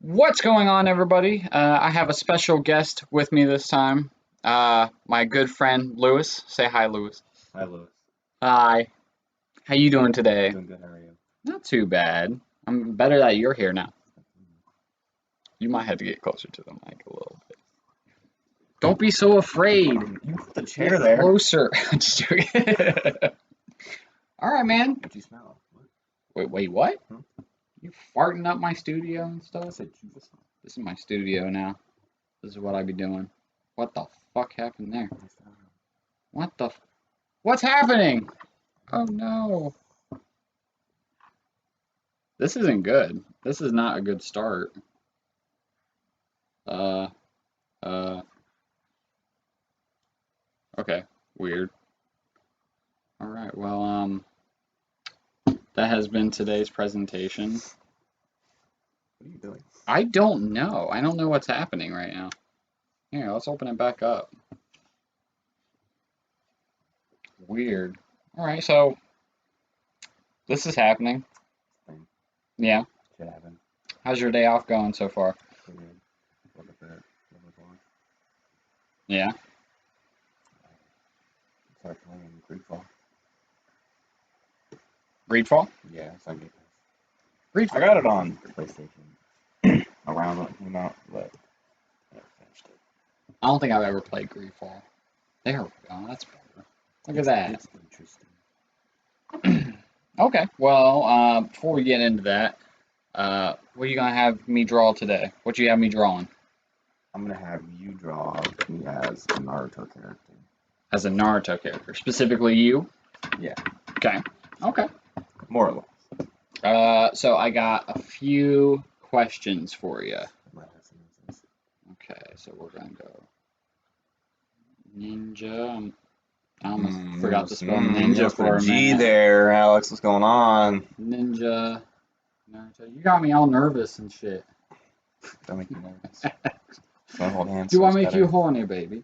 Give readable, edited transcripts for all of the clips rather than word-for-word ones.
What's going on, everybody? I have a special guest with me this time. My good friend Lewis. Say hi, Lewis. Hi, Louis. Hi. How you doing today? Doing good. How are you? Not too bad. I'm better that you're here now. You might have to get closer to the mic a little bit. Don't be so afraid. You put the Get chair there. closer. Just joking. All right, man. What you smell? What? Wait, what? Hmm? You farting up my studio and I stuff? said you just smell. This is my studio now. This is what I be doing. What the fuck happened there? What the? What's happening? Oh no. This isn't good. This is not a good start. Uh, uh, okay. Weird. Alright, well, that has been today's presentation. What are you doing? I don't know. I don't know what's happening right now. Here, let's open it back up. Weird. Alright, so, this is happening. Thing. Yeah. Should happen. How's your day off going so far? Pretty good. Look at that. Yeah. Start playing Greedfall. Greedfall? Yeah, it's on Game Pass. Greedfall. I got it on PlayStation around when it came out, but I never finished it. I don't think I've ever played Greedfall. There we go. That's better. Look at that. It's interesting. Okay, well, before we get into that, what are you gonna have me draw today? What you have me drawing? I'm gonna have you draw me as a Naruto character. As a Naruto character, specifically you? Yeah. Okay. Okay. More or less. So I got a few questions for you. Okay, so we're gonna go ninja. I almost forgot to spell ninja for a minute. There, Alex. What's going on? Ninja. Naruto. You got me all nervous and shit. Don't make me nervous. So I hold hands. Do so I it's make better. you horny, baby?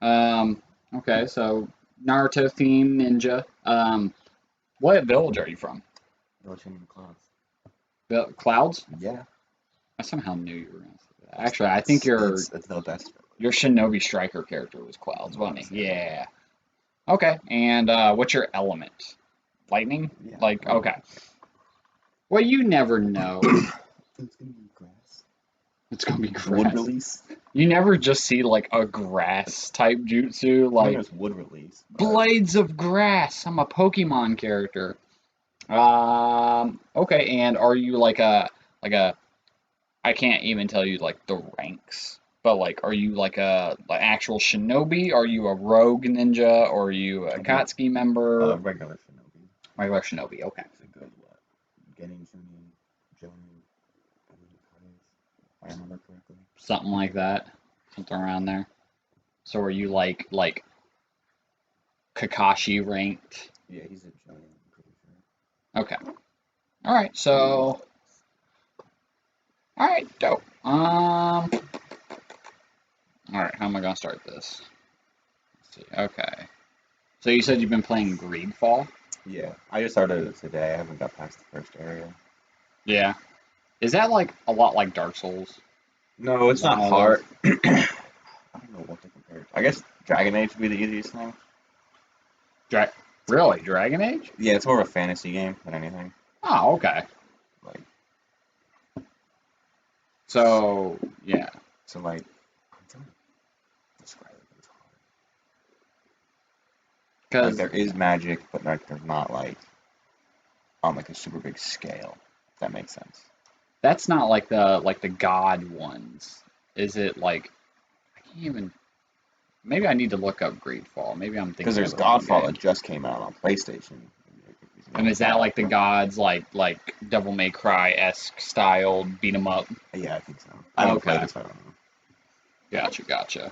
Okay, so Naruto theme ninja. What village are you from? Village in the clouds. Clouds? Yeah. I somehow knew you were gonna say that. Actually, I think your It's the best. Shinobi striker character was Clouds, wasn't he? Yeah. Okay, and what's your element? Lightning? Yeah. Like, okay. Well, you never know. It's gonna be grass. It's gonna be grass. Wood release. You never just see like a grass type jutsu, like There's wood release. blades of grass. I'm a Pokemon character. Okay, and are you like a I can't even tell you like the ranks, but like are you like a actual shinobi? Are you a rogue ninja? Or are you a Katsuki member? Regular shinobi. Regular shinobi, okay. It's a good what? Getting Jonin, if I remember correctly. Something like that. Something around there. So are you like Kakashi ranked? Yeah, he's a Jonin, I'm pretty sure. Okay. Alright, so alright, dope. Alright, how am I gonna start this? Let's see. Okay. So you said you've been playing Greedfall? Yeah, I just started it today. I haven't got past the first area. Yeah. Is that like a lot like Dark Souls? No, it's not hard. I don't know what to compare it to. I guess Dragon Age would be the easiest thing. Really? Dragon Age? Yeah, it's more of a fantasy game than anything. Oh, okay. Like, So, yeah. so like, I'm trying to describe it, but it's hard. Like, Because there is magic, but like, there's not like on like a super big scale. If that makes sense. that's not like the god ones. Is it like I can't even. Maybe I need to look up Greedfall. Maybe I'm thinking Because there's of the wrong Godfall game. that just came out on PlayStation. And is that like the gods like Devil May Cry-esque style beat 'em up? Yeah, I think so. I haven't Okay. played it, so I don't know. Gotcha.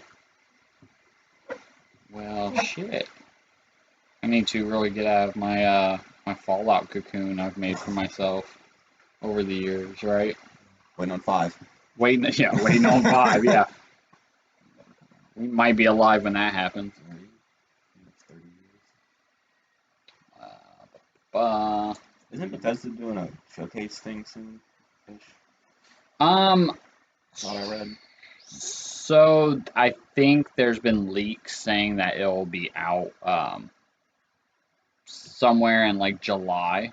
Well, shit. I need to really get out of my my Fallout cocoon I've made for myself over the years, right? Waiting on 5. Waiting on 5, yeah. We might be alive when that happens. 30 years. Uh, Isn't Bethesda doing a showcase thing soon? Um, Thought I read. so I think there's been leaks saying that it'll be out somewhere in like July.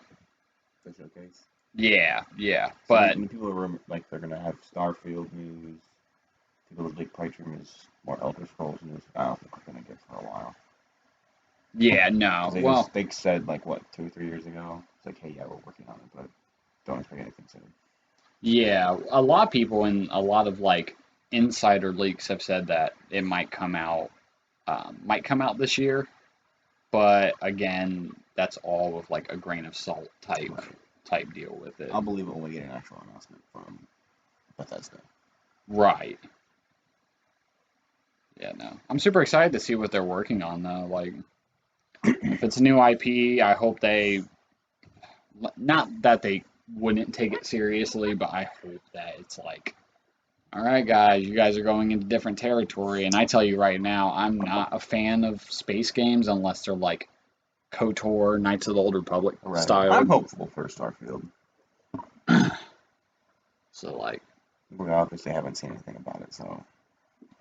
The showcase. Yeah, yeah. So But people are like they're gonna have Starfield news. People with big play news, more Elder Scrolls news. I don't think we're gonna get for a while. yeah, Because no. Well, they said like what 2 or 3 years ago. It's like, hey, yeah, we're working on it, but don't expect anything soon. yeah, a lot of people and a lot of like insider leaks have said that it might come out this year. But again, that's all with like a grain of salt Right. type deal with it. I'll believe it when we get an actual announcement from Bethesda. Right. Yeah, no. I'm super excited to see what they're working on though. Like if it's a new IP, I hope they not that they wouldn't take it seriously, but I hope that it's like, all right, guys, you guys are going into different territory, and I tell you right now, I'm not a fan of space games unless they're like KOTOR, Knights of the Old Republic Right. I'm style. hopeful for Starfield. So like, We obviously haven't seen anything about it, so.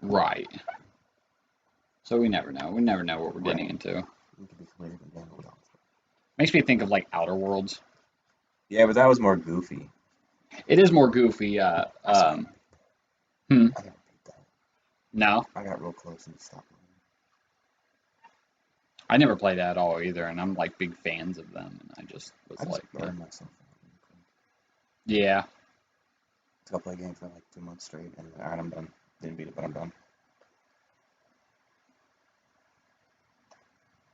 right. So we never know. We never know what we're getting Right. into. We could be completely different games. Makes me think of like Outer Worlds. Yeah, but that was more goofy. It is more goofy. Hmm. I never beat that. No, I got real close and stopped. I never played that at all either, and I'm like big fans of them, and I just was I just like, burned myself out. yeah, So I'll play a game for like 2 months straight, and alright, I'm done. Didn't beat it, but I'm done.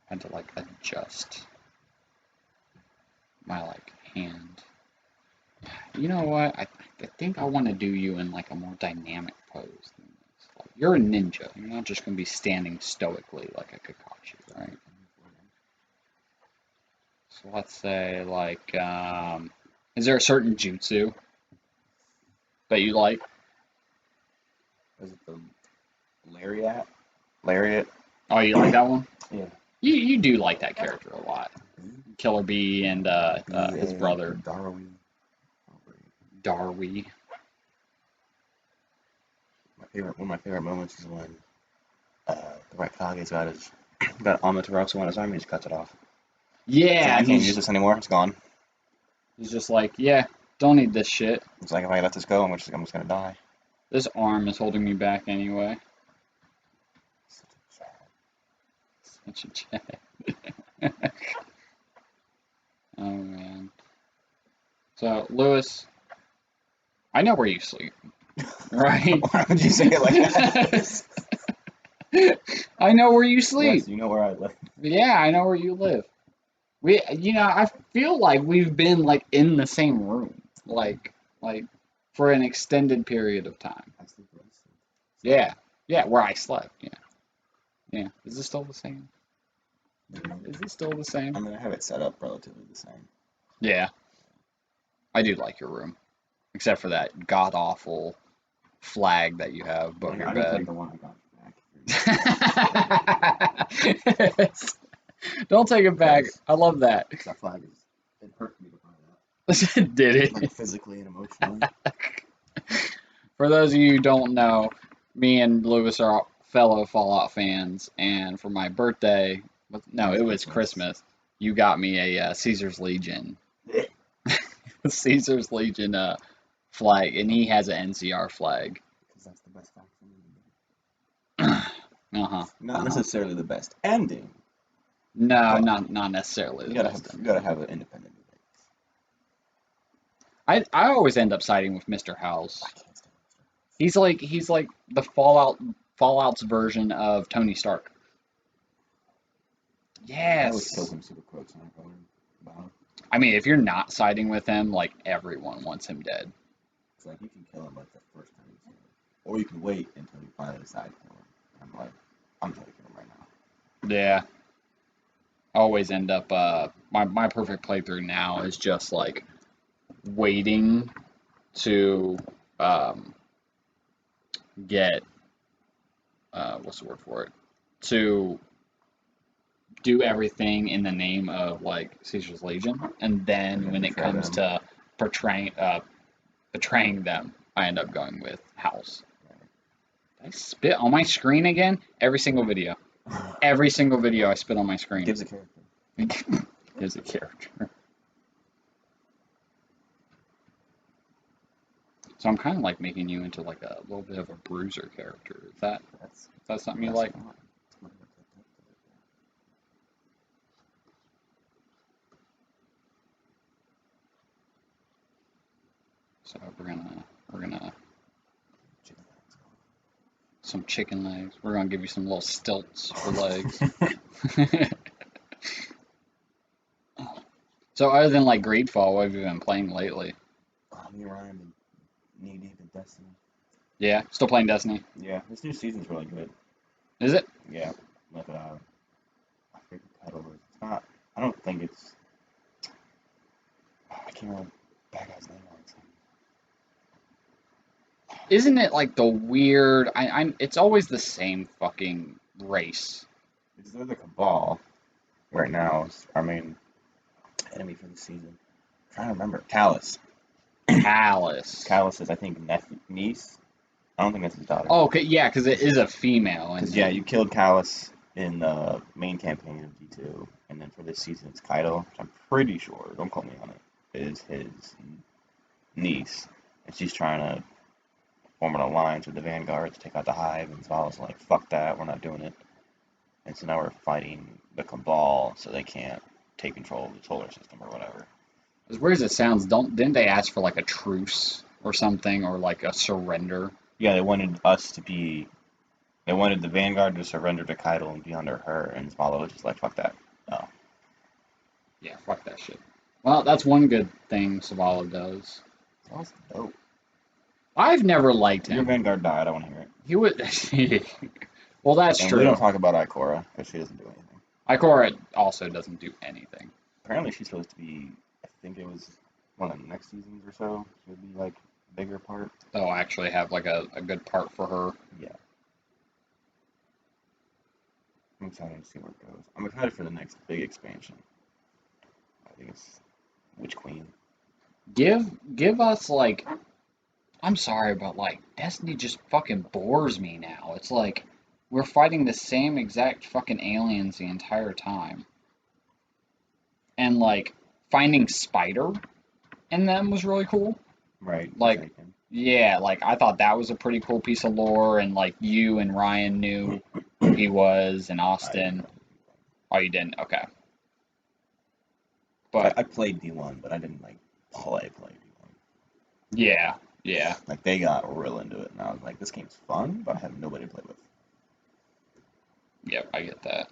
had to like adjust my like hand. You know what? I think I want to do you in like a more dynamic pose than this. Like, you're a ninja. You're not just gonna be standing stoically like a Kakashi, right? So let's say like, is there a certain jutsu that you like? Is it the Lariat? Lariat? Oh, you like that one? Yeah. You do like that character a lot. Killer Bee and his B.A. brother Darwin. Darwi. One of my favorite moments is when the Right Kage's got Amaterasu on his arm, he just cuts it off. He's like, Yeah, I and can't use this anymore. It's gone. he's just like, yeah, don't need this shit. It's like if I let this go, I'm just gonna die. This arm is holding me back anyway. Such a chat. Oh man. So Lewis, I know where you sleep, right? Why would you say it like that? I know where you sleep. Yes, you know where I live. Yeah, I know where you live. I feel like we've been like in the same room, like for an extended period of time. I sleep where I sleep. Yeah, yeah, where I slept. Yeah, yeah. Is this still the same? Is it still the same? I mean, I have it set up relatively the same. Yeah, I do like your room, except for that god awful flag that you have above your I just like bed. the one I got back. Don't take it back. I love that. That flag is. It hurt me to find out. Did it? Like physically and emotionally. For those of you who don't know, me and Lewis are fellow Fallout fans, and for my birthday, no, it was Christmas, you got me a Caesar's Legion, Caesar's Legion flag, and he has an NCR flag. Because that's the best faction. Uh-huh. Not necessarily the best ending. No, But not necessarily you the gotta best. have an independent debate. I always end up siding with Mr. House. I can't stand He's like the Fallout's version of Tony Stark. I always kill Yes. him super quotes and I about him. I mean, if you're not siding with him, like everyone wants him dead. It's like you can kill him like the first time you see him. Or you can wait until you finally decide to kill him. I'm like, I'm trying to kill him right now. Yeah. I always end up my perfect playthrough now is just like waiting to get what's the word for it? To do everything in the name of like Caesar's Legion, and then when it Betray comes them. to betraying them, I end up going with house. Did I spit on my screen again? Every single video. Every single video I spit on my screen. Gives a character. Gives a character. So I'm kind of like making you into like a little bit of a bruiser character. Is that something you like? So we're gonna some chicken legs. We're gonna give you some little stilts for legs. So other than like Greedfall, what have you been playing lately? Me and Ryan been knee deep in Destiny. Yeah, still playing Destiny. Yeah, this new season's really good. Is it? Yeah, with I forget the title is. It's not. I don't think it's. I can't remember that guy's name on it. Isn't it like the weird? It's always the same fucking race. It's the Cabal right now. Is our main enemy for the season. I'm trying to remember. Callus. Callus is, I think, niece. I don't think that's his daughter. Oh, okay, yeah, because it is a female. Because yeah, you killed Callus in the main campaign of D2, and then for this season it's Kaido, which I'm pretty sure, don't quote me on it, is his niece, and she's trying to form an alliance with the Vanguard to take out the Hive, and Zavala's like, fuck that, we're not doing it. And so now we're fighting the Cabal, so they can't take control of the solar system or whatever. As weird as it sounds, didn't they ask for like a truce or something, or like a surrender? Yeah, they wanted the Vanguard to surrender to Kaido and be under her, and Zavala was just like, fuck that. No. Yeah, fuck that shit. Well, that's one good thing Zavala does. That was dope. I've never liked Your him. Vanguard died, I want to hear it. He would. Well, that's And true. we don't talk about Ikora, because she doesn't do anything. Ikora also doesn't do anything. Apparently she's supposed to be, I think it was one of the next seasons or so, she would be like a bigger part. They'll actually have like a good part for her. Yeah. I'm excited to see where it goes. I'm excited for the next big expansion. I think it's Witch Queen. Give us like, I'm sorry, but like Destiny just fucking bores me now. It's like we're fighting the same exact fucking aliens the entire time. And like finding Spider in them was really cool. Right. Like, yeah, like I thought that was a pretty cool piece of lore, and like you and Ryan knew who he was, and Austin. Oh, you didn't? Okay. But I played D1, but I didn't like play D1. yeah. Like they got real into it, and I was like, this game's fun, but I have nobody to play with. Yep, I get that.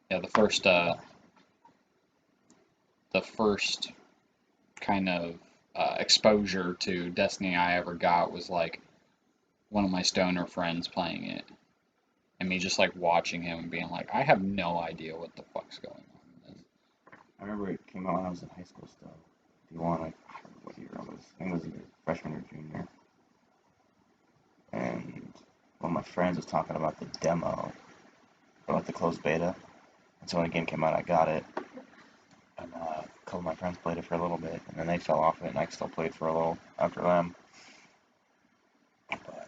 Yeah, the first kind of exposure to Destiny I ever got was like one of my stoner friends playing it, and me just like watching him and being like, I have no idea what the fuck's going on in this. I remember it came out when I was in high school still. D1, like, I don't know what year it was. I think it was either freshman or junior. And one of my friends was talking about the demo, or like the closed beta. And so when the game came out, I got it. And a couple of my friends played it for a little bit, and then they fell off it, and I still played for a little after them. But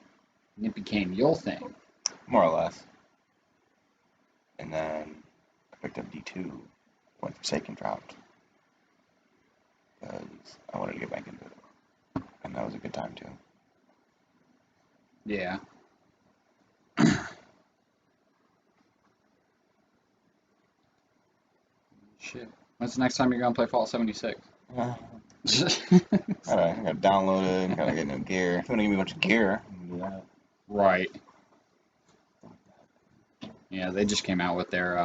And it became your thing. more or less. And then I picked up D2 when Forsaken dropped. Because I wanted to get back into it. And that was a good time too. Yeah. Shit. When's the next time you're gonna play Fallout 76? I gotta download it, gotta get new gear. If you wanna give me a bunch of gear, I can do that. Right. Yeah, they just came out with their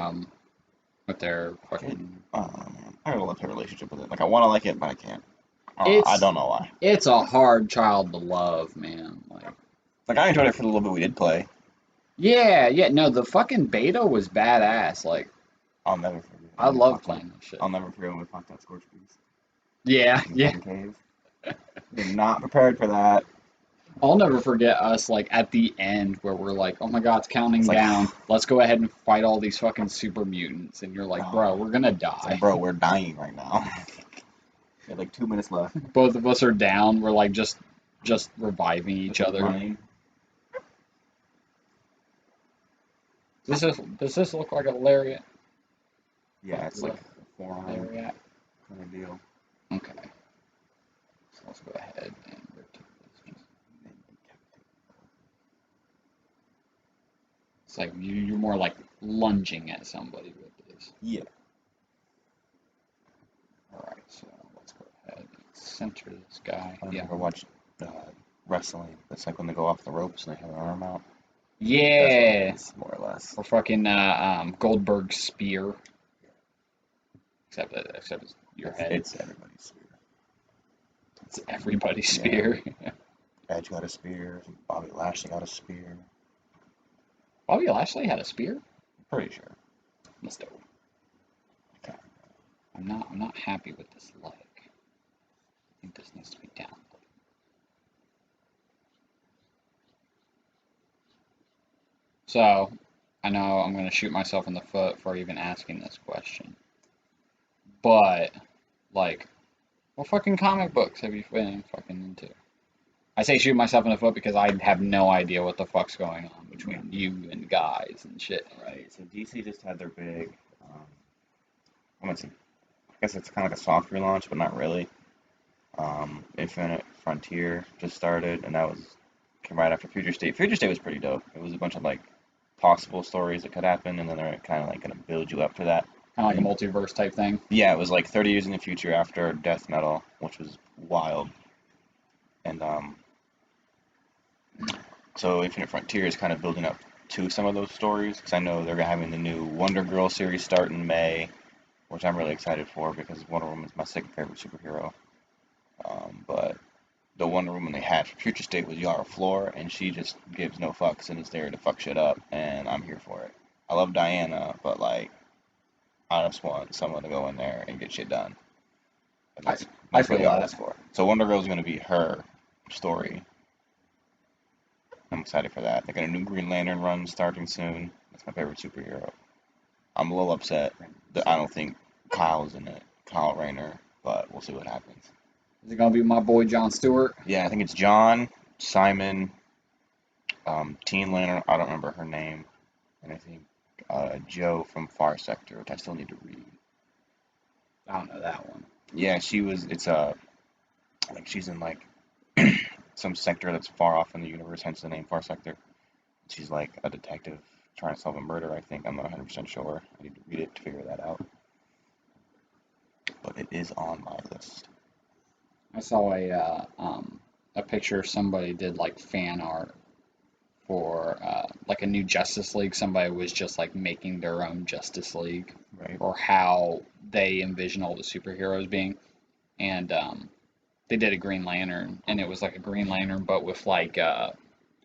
fucking. Oh man, I have a love-hate relationship with it. Like I wanna like it, but I can't. I don't know why. It's a hard child to love, man. Like I enjoyed it for the little bit we did play. Yeah, no, the fucking beta was badass. Like, I'll never forget. I love playing that shit. I'll never forget when we fucked that Scorch Beast. Yeah. Cave. We're not prepared for that. I'll never forget us, like, at the end where we're like, oh my god, it's counting like, down. Let's go ahead and fight all these fucking super mutants. And you're like, bro, we're gonna die. It's like, bro, we're dying right now. We have like 2 minutes left. Both of us are down. We're like just just reviving each other. Running. Does this look like a lariat? Yeah, it's like a forearm Lariat. kind of deal. Okay. So let's go ahead and rotate this. It's like you're more like lunging at somebody with this. Yeah. All right, so let's go ahead and center this guy. I've Yeah. never watched wrestling. It's like when they go off the ropes and they have their arm out. That's what Yeah. it is, more or less. Or fucking Goldberg's spear. Except it's your head. It's everybody's spear. It's everybody's spear. Edge got a spear. Bobby Lashley got a spear. Bobby Lashley had a spear? Pretty sure. That's dope. Okay. I'm not happy with this leg. I think this needs to be down. So, I know I'm gonna shoot myself in the foot for even asking this question. But, like, what fucking comic books have you been fucking into? I say shoot myself in the foot because I have no idea what the fuck's going on between you and guys and shit. Right. So DC just had their big, I'm gonna say, I guess it's kind of like a soft relaunch, but not really. Infinite Frontier just started, and that came right after Future State. Future State was pretty dope. It was a bunch of like possible stories that could happen, and then they're kind of like gonna build you up to that. Kind of like a multiverse type thing. Yeah, it was like 30 years in the future after Death Metal, which was wild. And so Infinite Frontier is kind of building up to some of those stories, because I know they're having the new Wonder Girl series start in May, which I'm really excited for because Wonder Woman's my second favorite superhero. But the Wonder Woman they had for Future State was Yara Flor, and she just gives no fucks and is there to fuck shit up, and I'm here for it. I love Diana, but like, I just want someone to go in there and get shit done. And I that's feel what Yara's that. for. So Wonder Girl is going to be her story. I'm excited for that. They got a new Green Lantern run starting soon. That's my favorite superhero. I'm a little upset that I don't think Kyle's in it, Kyle Rayner, but we'll see what happens. Is it gonna be my boy John Stewart? Yeah, I think it's John, Simon, Teen Lantern, I don't remember her name, and I think Joe from Far Sector, which I still need to read. I don't know that one. Yeah, it's like she's in like some sector that's far off in the universe, hence the name Far Sector. She's like a detective trying to solve a murder, I think. I'm not 100% sure. I need to read it to figure that out. But it is on my list. I saw a picture somebody did like fan art for like a new Justice League. Somebody was just like making their own Justice League Right. or how they envision all the superheroes being, and they did a Green Lantern, and it was like a Green Lantern but with like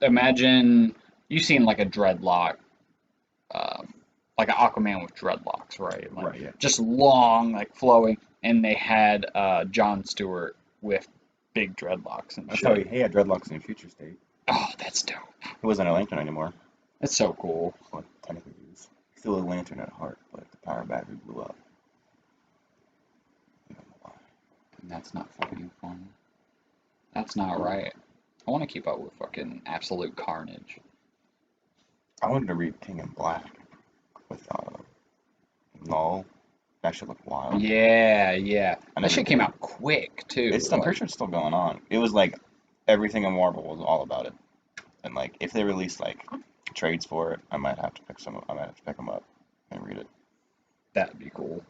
imagine you've seen like a dreadlock. Like an Aquaman with dreadlocks, right? Like Right, yeah. just long, like flowing, and they had John Stewart with big dreadlocks and I saw shit. he had dreadlocks in Future State. Oh, that's dope. He wasn't a lantern anymore. That's so cool. Well, technically he is. Still a lantern at heart, but the power battery blew up. I don't know why. And that's not fucking fun. That's not right. I want to keep up with fucking absolute carnage. I wanted to read King in Black with Null. That should look wild. Yeah, yeah. I That never shit came did. out quick too. I'm Like, pretty sure it's still going on. It was like everything in Marvel was all about it. And like if they release like trades for it, I might have to pick some. I might have to pick them up and read it. that'd be cool.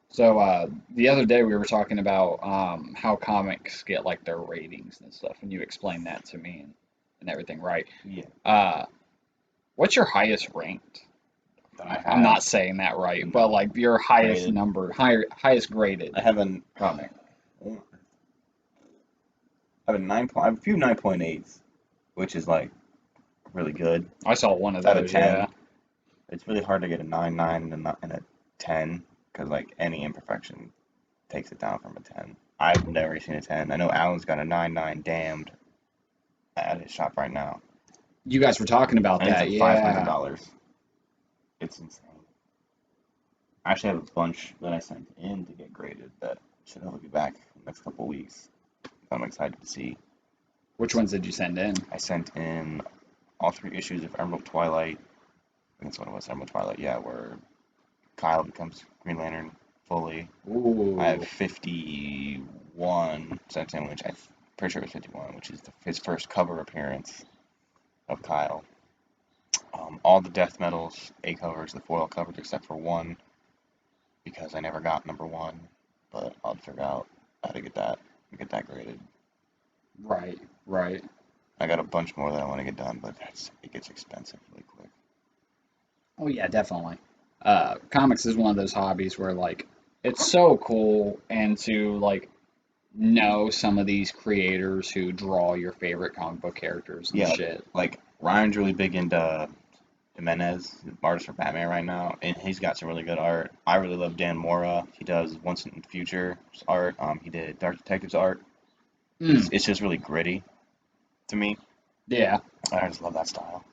So the other day we were talking about how comics get like their ratings and stuff, and you explained that to me and everything, right? Yeah. What's your highest ranked? I'm not saying that right, but like your highest Graded. number, highest graded I have a comic. I have a 9. I have a few 9.8s, which is like really good. I saw one of Out of those. 10. Yeah, It's really hard to get a 9.9 and a 10 because like any imperfection takes it down from a 10. I've never seen a 10. I know Alan's got a 9.9 damned at his shop right now. you guys were talking about And that. it's Yeah, like $500. It's insane. I actually have a bunch that I sent in to get graded that should hopefully be back in the next couple of weeks. I'm excited to see. Which ones did you send in? I sent in all 3 issues of Emerald Twilight. I think that's what it was, Emerald Twilight, yeah, where Kyle becomes Green Lantern fully. I have Ooh. 51 sent in, which I'm pretty sure it was 51, which is his first cover appearance of Kyle. All the Death Metals A covers, the foil covers, except for one, because I never got #1, but I'll figure out how to get that graded. Right, right. I got a bunch more that I want to get done, but it gets expensive really quick. Oh yeah, definitely. Comics is one of those hobbies where like it's so cool and to like know some of these creators who draw your favorite comic book characters and Yeah, shit. like Ryan's really big into Jimenez, the artist for Batman right now, and he's got some really good art. I really love Dan Mora. He does Once in the Future art. He did Dark Detectives art. Mm, It's just really gritty to me. yeah. I just love that style.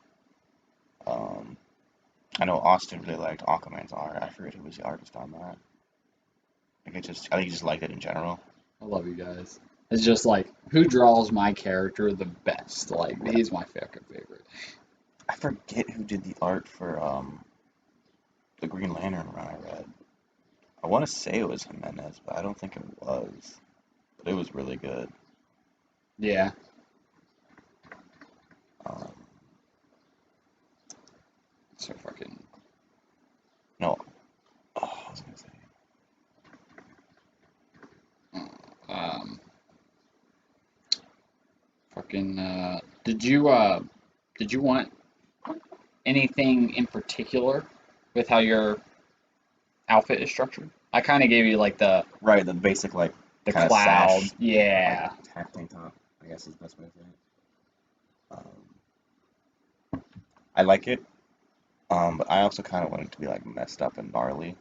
Um, I know Austin really liked Aquaman's art. I forget who was the artist on that. I think he just liked it in general. I love you guys. It's just like who draws my character the best. Like Yeah. he's my fucking favorite. I forget who did the art for the Green Lantern run I read. I want to say it was Jimenez, but I don't think it was. But it was really good. Yeah. Um, So fucking no, I was gonna say. um fucking did you want anything in particular with how your outfit is structured? I kind of gave you like Right, the basic like the kind of cloud. sash, like Yeah. half tank top. I guess is the best way to say it. I like it, but I also kind of want it to be like messed up and gnarly.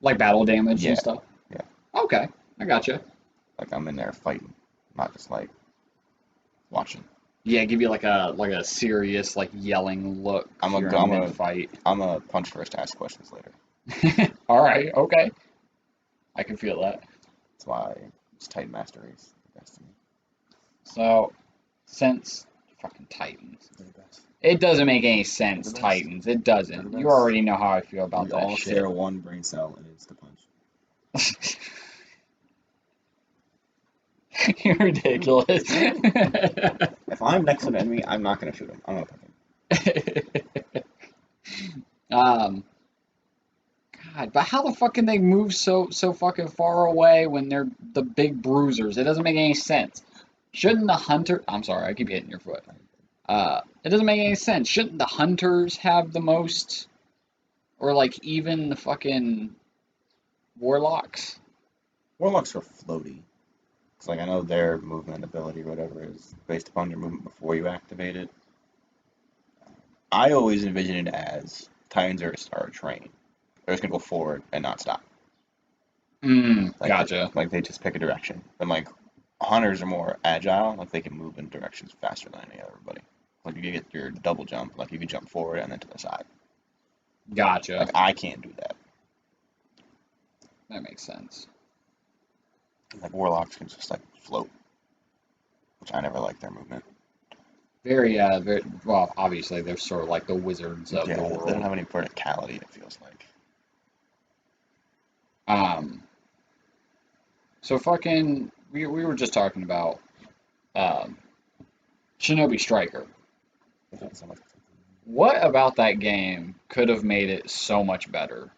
Like battle damage and Yeah, stuff. yeah. Okay. I gotcha. Like I'm in there fighting, not just like watching. Yeah, give you like a serious like yelling look I'm a here in I'm mid a fight. I'm a punch first, ask questions later. All right, okay. I can feel that. That's why it's Titan Master Race the best to me. So, since fucking Titans, They're the best. it doesn't make any They're sense, the best. Titans. It They're the doesn't. You best. already know how I feel about We that all shit. share one brain cell, and it's the punch. You're ridiculous. If I'm next to an enemy, I'm not gonna shoot him. I'm gonna punch him. um, God, but how the fuck can they move so fucking far away when they're the big bruisers? It doesn't make any sense. Shouldn't the hunter? I'm sorry, I keep hitting your foot. It doesn't make any sense. Shouldn't the hunters have the most, or like even the fucking warlocks? Warlocks are floaty. It's like I know their movement ability, whatever, is based upon your movement before you activate it. I always envision it as Titans are a train. They're just gonna go forward and not stop. Gotcha. Like they just pick a direction. And like hunters are more agile. Like they can move in directions faster than everybody. Like you get your double jump. Like you can jump forward and then to the side. Gotcha. Like I can't do that. That makes sense. Like warlocks can just like float, which I never like their movement. Very well. Obviously, they're sort of like the wizards of Yeah, the they don't world. have any verticality. It feels like. Um, so fucking, we were just talking about um, Shinobi Striker. Doesn't sound like What about that game could have made it so much better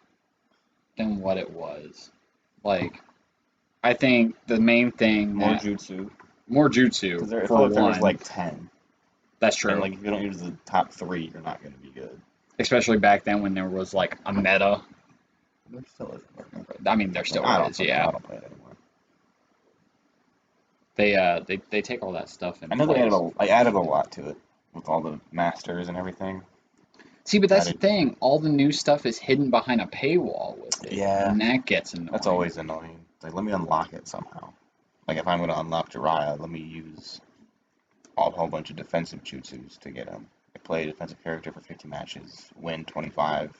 than what it was? Like, I think the main thing more that jutsu. more jutsu Because it for felt like there was one. like 10. That's And true. like if you don't use the top 3, you're not gonna be good. Especially back then when there was like a meta. There still is. I mean, there Like still I don't is, fucking know. yeah. I don't play it anymore. They take all that stuff in I know they place. added a lot to it with all the masters and everything. See, but that's the Added, thing. All the new stuff is hidden behind a paywall with it, yeah, and that gets that's annoying. always annoying. It's like let me unlock it somehow. Like if I'm gonna unlock Jiraiya, let me use a whole bunch of defensive jutsus to get him. I play a defensive character for 50 matches, win 25.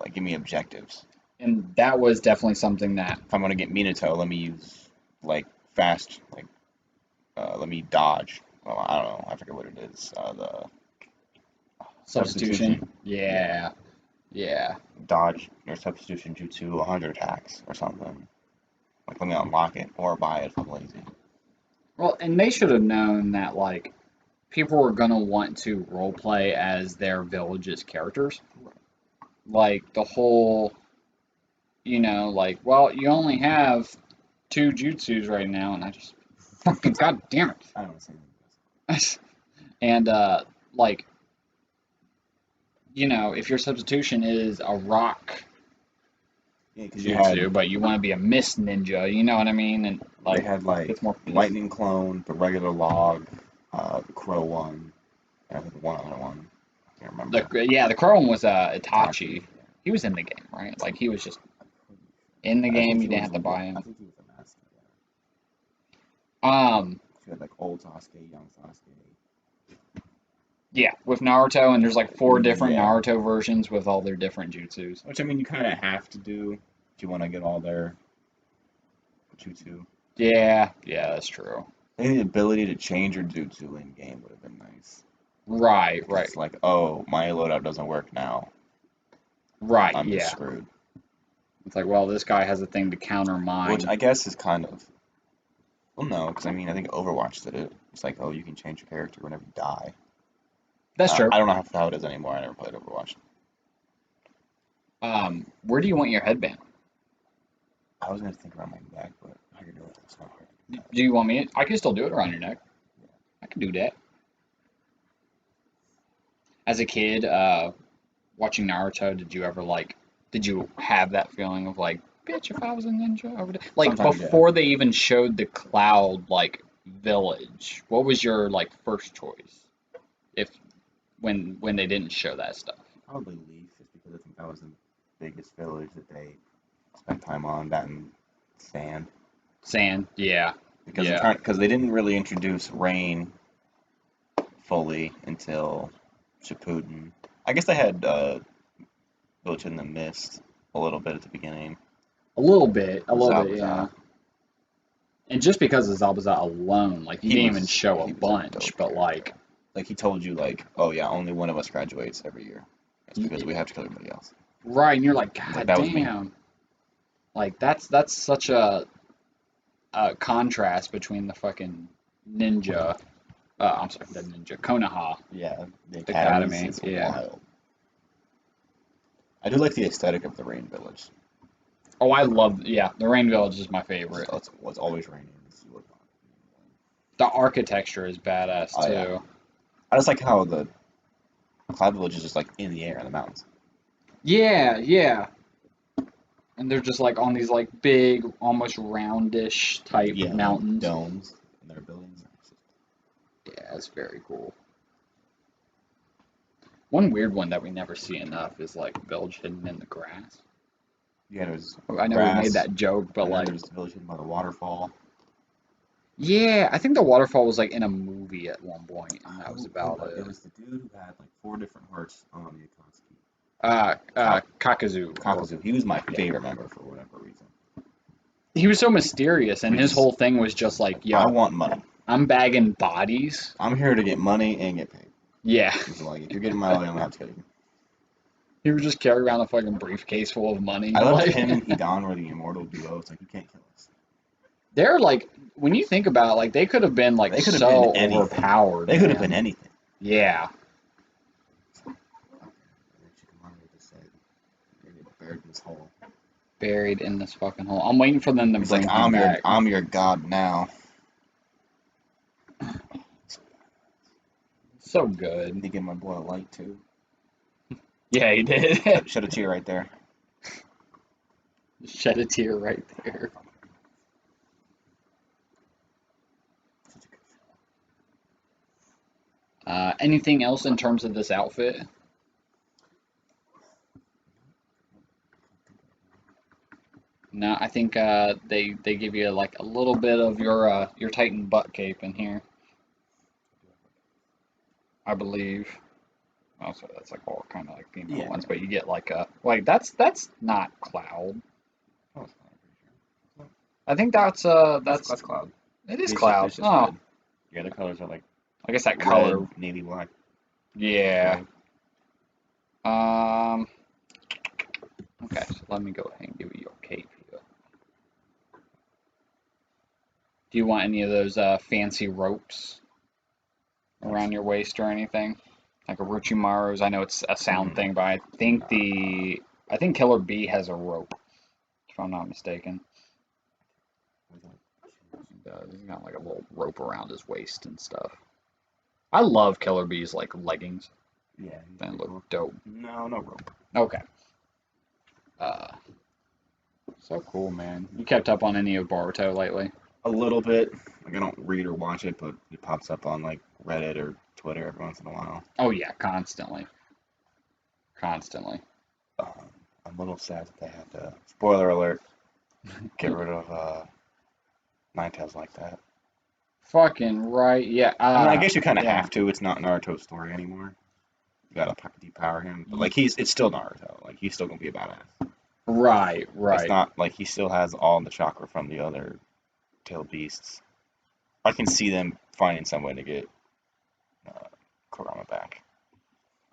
Like give me objectives. And that was definitely something that, If I'm gonna get Minato, let me use like fast, like let me dodge well, I don't know. I forget what it is. The Substitution. substitution. Yeah. Yeah, yeah. Dodge or substitution jutsu 100 attacks or something. Like, let me unlock it or buy it if I'm lazy. Well, and they should have known that like people were gonna want to role play as their village's characters. Like the whole, like, well, you only have two jutsus right now, and I just fucking god damn I don't see it. And like, if your substitution is a rock Yeah, because you had jutsu, but you want to be a mist ninja, you know what I mean? And they like, had like it's more. lightning clone, the regular log, the crow one, and I think one other one. I can't remember. The Crow one was Itachi. Itachi. He was in the game, right? Like he was just I'm pretty in the sure. I game. think You he didn't was have to the buy I him. think he was the master. Um, You had like old Sasuke, young Sasuke. yeah, with Naruto, and there's like four different Yeah. Naruto versions with all their different jutsus. Which I mean, you kind of have to do if you want to get all their jutsu. Yeah, that's true. I think the ability to change your jutsu in game would have been nice. Right, Because right, it's like, oh, my loadout doesn't work now. right. I'm just Yeah, screwed. it's like, well, this guy has a thing to counter Which mine. I guess is kind of, well, no, because I mean, I think Overwatch did it. It's like, oh, you can change your character whenever you die. That's true. I don't know how it is anymore. I never played Overwatch. Where do you want your headband? I was gonna think around my neck, but I could do it. It's not hard. Do you want me? I can still do it around your neck. I can do that. As a kid, watching Naruto, did you have that feeling of like, bitch, if I was a ninja, I would like Sometimes, yeah. before they even showed the cloud like village, what was your like first choice? If when they didn't show that stuff. Probably Leaf, just because I think that was the biggest village that they spent time on. That and Sand, Sand, yeah. because Yeah. they didn't really introduce Rain fully until Shippuden. I guess they had Village in the Mist a little bit at the beginning. A little bit, yeah. Zabuza. And just because of Zabuza alone, like you didn't even show a He was a bunch, dope but character. Like he told you like, oh yeah, only one of us graduates every year. It's because we have to kill everybody else. right, and you're like, It's God that was me. damn. Like that's such a contrast between the fucking ninja. I'm sorry, the ninja Konoha Yeah, the academies Academy. is Yeah. wild. I do like the aesthetic of the Rain Village. Oh, the Rain Village is my favorite. It's always raining. The architecture is badass Oh too. yeah. I just like how the Cloud Village is just like in the air in the mountains. Yeah. And they're just like on these like big, almost roundish type Yeah, mountains. like domes and their buildings. Yeah, it's very cool. One weird one that we never see enough is like village hidden in the grass. Yeah, there's I know we made grass, that joke, but and then like, there's the village hidden by the waterfall. yeah, I think the waterfall was like in a movie at one point, and that was about It it. was the dude who had like 4 different hearts on the Akatsuki. Kakazu. Kakazu. He was my favorite member for whatever reason. He was so mysterious, and his whole thing was just like, I yo, want money. I'm bagging bodies. I'm here to get money and get paid. Yeah. So like, if you're getting my money, I'm gonna have to kill you. He would just carry around a fucking briefcase full of money. I love like, him and Hidan were the immortal duo. It's like you can't kill us. they're like, when you think about it, like they could have been like so overpowered. They could have been anything. Yeah. Buried in this hole. Buried in this fucking hole. I'm waiting for them to bring him back. I'm your god now. So good. He gave my boy a light too. Yeah, he did. Shed a tear right there. Shed a tear right there. Anything else in terms of this outfit? No, I think they give you like a little bit of your Titan butt cape in here, I believe. Also, that's like all kind of like female ones, but you get like that's not Cloud. I think that's Cloud. It is Cloud. Oh, The other colors are like I guess that color. Red, navy black. Yeah. Right? Um. Okay, so let me go ahead and give you your cape here. Do you want any of those fancy ropes around your waist or anything? Like Orochimaru's. I know it's a sound thing, but I think Killer B has a rope, if I'm not mistaken. He does. He's got like a little rope around his waist and stuff. I love Killer B's like leggings. Yeah. They look dope. No, no rope. Okay. Uh, so cool, man. You kept up on any of Boruto lately? A little bit. Like I don't read or watch it, but it pops up on like Reddit or Twitter every once in a while. Oh yeah, constantly, constantly. Um, I'm a little sad that they had to. Spoiler alert. Get rid of Ninetales like that. Fucking right, yeah. I mean, I guess you kind of Yeah. have to. It's not Naruto's story anymore. You gotta depower him, but like Y- it's still Naruto. Like he's still gonna be a badass. Right, It's right. not like he still has all the chakra from the other tail beasts. I can see them finding some way to get uh, Kurama back.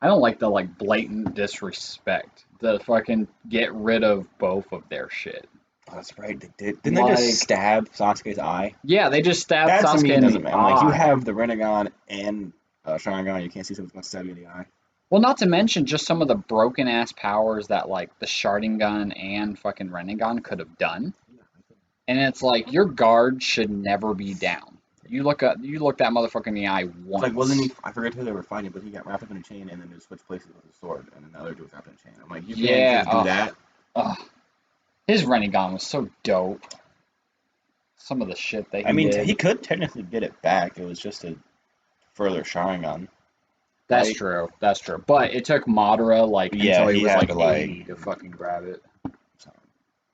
I don't like the like blatant disrespect. The fucking get rid of both of their shit. Oh, that's right. They did. Didn't they just Like, stab Sasuke's eye? yeah, they just stabbed That to Sasuke me in the doesn't matter. I'm like, you eye. have the Rinnegan and Sharingan. You can't see someone's gonna stab you in the eye. Well, not to mention just some of the broken ass powers that like the Sharingan and fucking Rinnegan could have done. And it's like your guard should never be down. You look that motherfucker in the eye It's like, wasn't he? once. I forget who they were fighting, but he got wrapped up in a chain and then just switched places with his sword, and then the other dude was wrapped in a chain. I'm like, you can't Yeah, just do that. ugh. His Rinnegan was so dope. Some of the shit that I he mean, he did. could technically get it back. It was just a further Sharingan, That's right? true. That's true. But it took Madara like Yeah, until he he was had like to like. 80 to fucking grab it. So,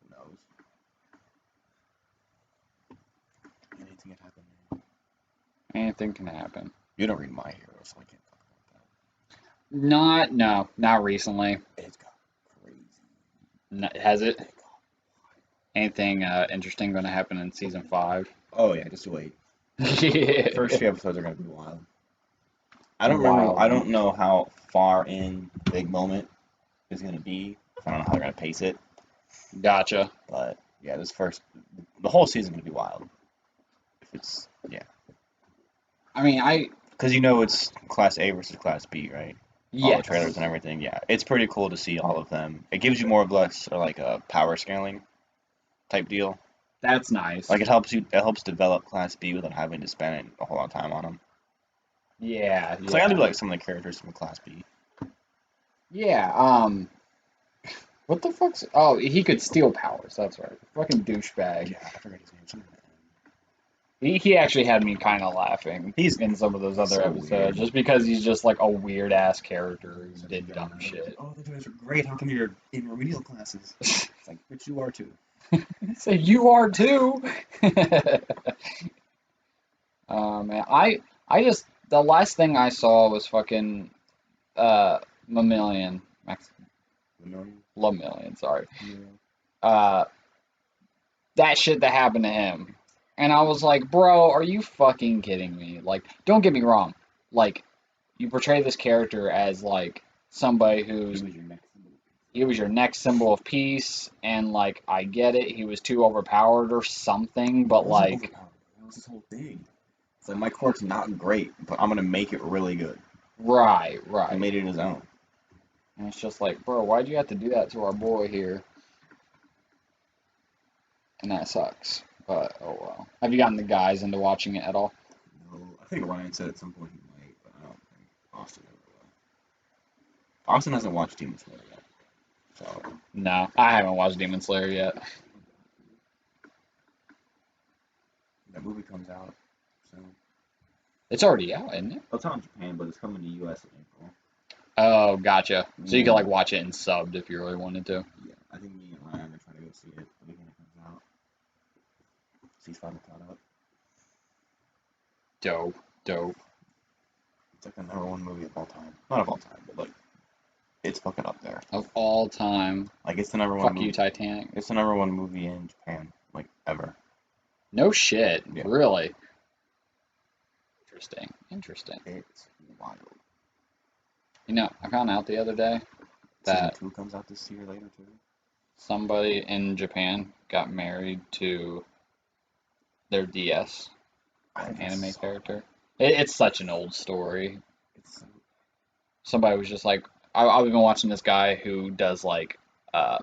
who knows? Anything can happen. Man. Anything can happen. You don't read My Hero, so I can't talk Not recently. about that. It's got crazy. Has it? It got Anything interesting going to happen in season 5? Oh yeah, just wait. First Yeah. few episodes are gonna be wild. I don't remember. Wild, I huh? don't know how far in Big Moment is gonna be. I don't know how they're gonna pace it, Gotcha. but yeah, the whole season's gonna be wild. If it's yeah, I mean, because it's Class A versus Class B, right? All the trailers and yes, everything. Yeah, it's pretty cool to see all of them. It gives you more of less or like a power scaling type deal. that's nice. Like it helps develop Class B without having to spend a whole lot of time on them. Yeah, Cause I gotta do yeah, like some of the characters from Class B. yeah. What the fuck's? Oh, he could steal powers. That's right. Fucking douchebag. Yeah, I forget his name. Something like that. He actually had me kind of laughing He's in some of those other so episodes, weird. just because he's just like a weird ass character who Except did young, dumb and everyone's like, shit. oh, the guys are great. How come you're in remedial classes? It's like, bitch, you are too. So you are too. Man, I just the last thing I saw was fucking Mammalian, Max The million? Lamillion, sorry. Yeah. Uh, that shit that happened to him, and I was like, bro, are you fucking kidding me? Like, don't get me wrong, like you portray this character as like somebody He who's was your next symbol. he was your next symbol of peace, and like I get it, he was too overpowered or something, He but wasn't like, overpowered. That was his whole thing. It's like, my quirk's not great, but I'm going to make it really good. right, He right. made it his own. And it's just like, bro, why'd you have to do that to our boy here? And that sucks. But oh well. Have you gotten the guys into watching it at all? No, I think Ryan said at some point he might, but I don't think Austin ever will. Austin hasn't watched Demon Slayer yet, so No, I haven't watched Demon Slayer yet. that movie comes out soon. It's already out, isn't it? Well, it's out in Japan, but it's coming to US in April. Oh, gotcha. So you could like And watch it in subbed if you really wanted to. yeah, I think me and Ryan are trying to go see it the weekend it comes out. He's finally caught up. Dope, dope. It's like the number one movie of all time. Not of all time, but like it's fucking up there. Of all time. Like it's the number one Fuck you, movie. Titanic. It's the number one movie in Japan, like ever. No shit. Yeah. Really? Interesting. It's wild. You know, I found out the other day Season that 2 comes out this year later too. somebody in Japan got married to their DS, I an think I anime saw character. It's such an old story. It's Somebody was just like, I've been watching this guy who does like uh,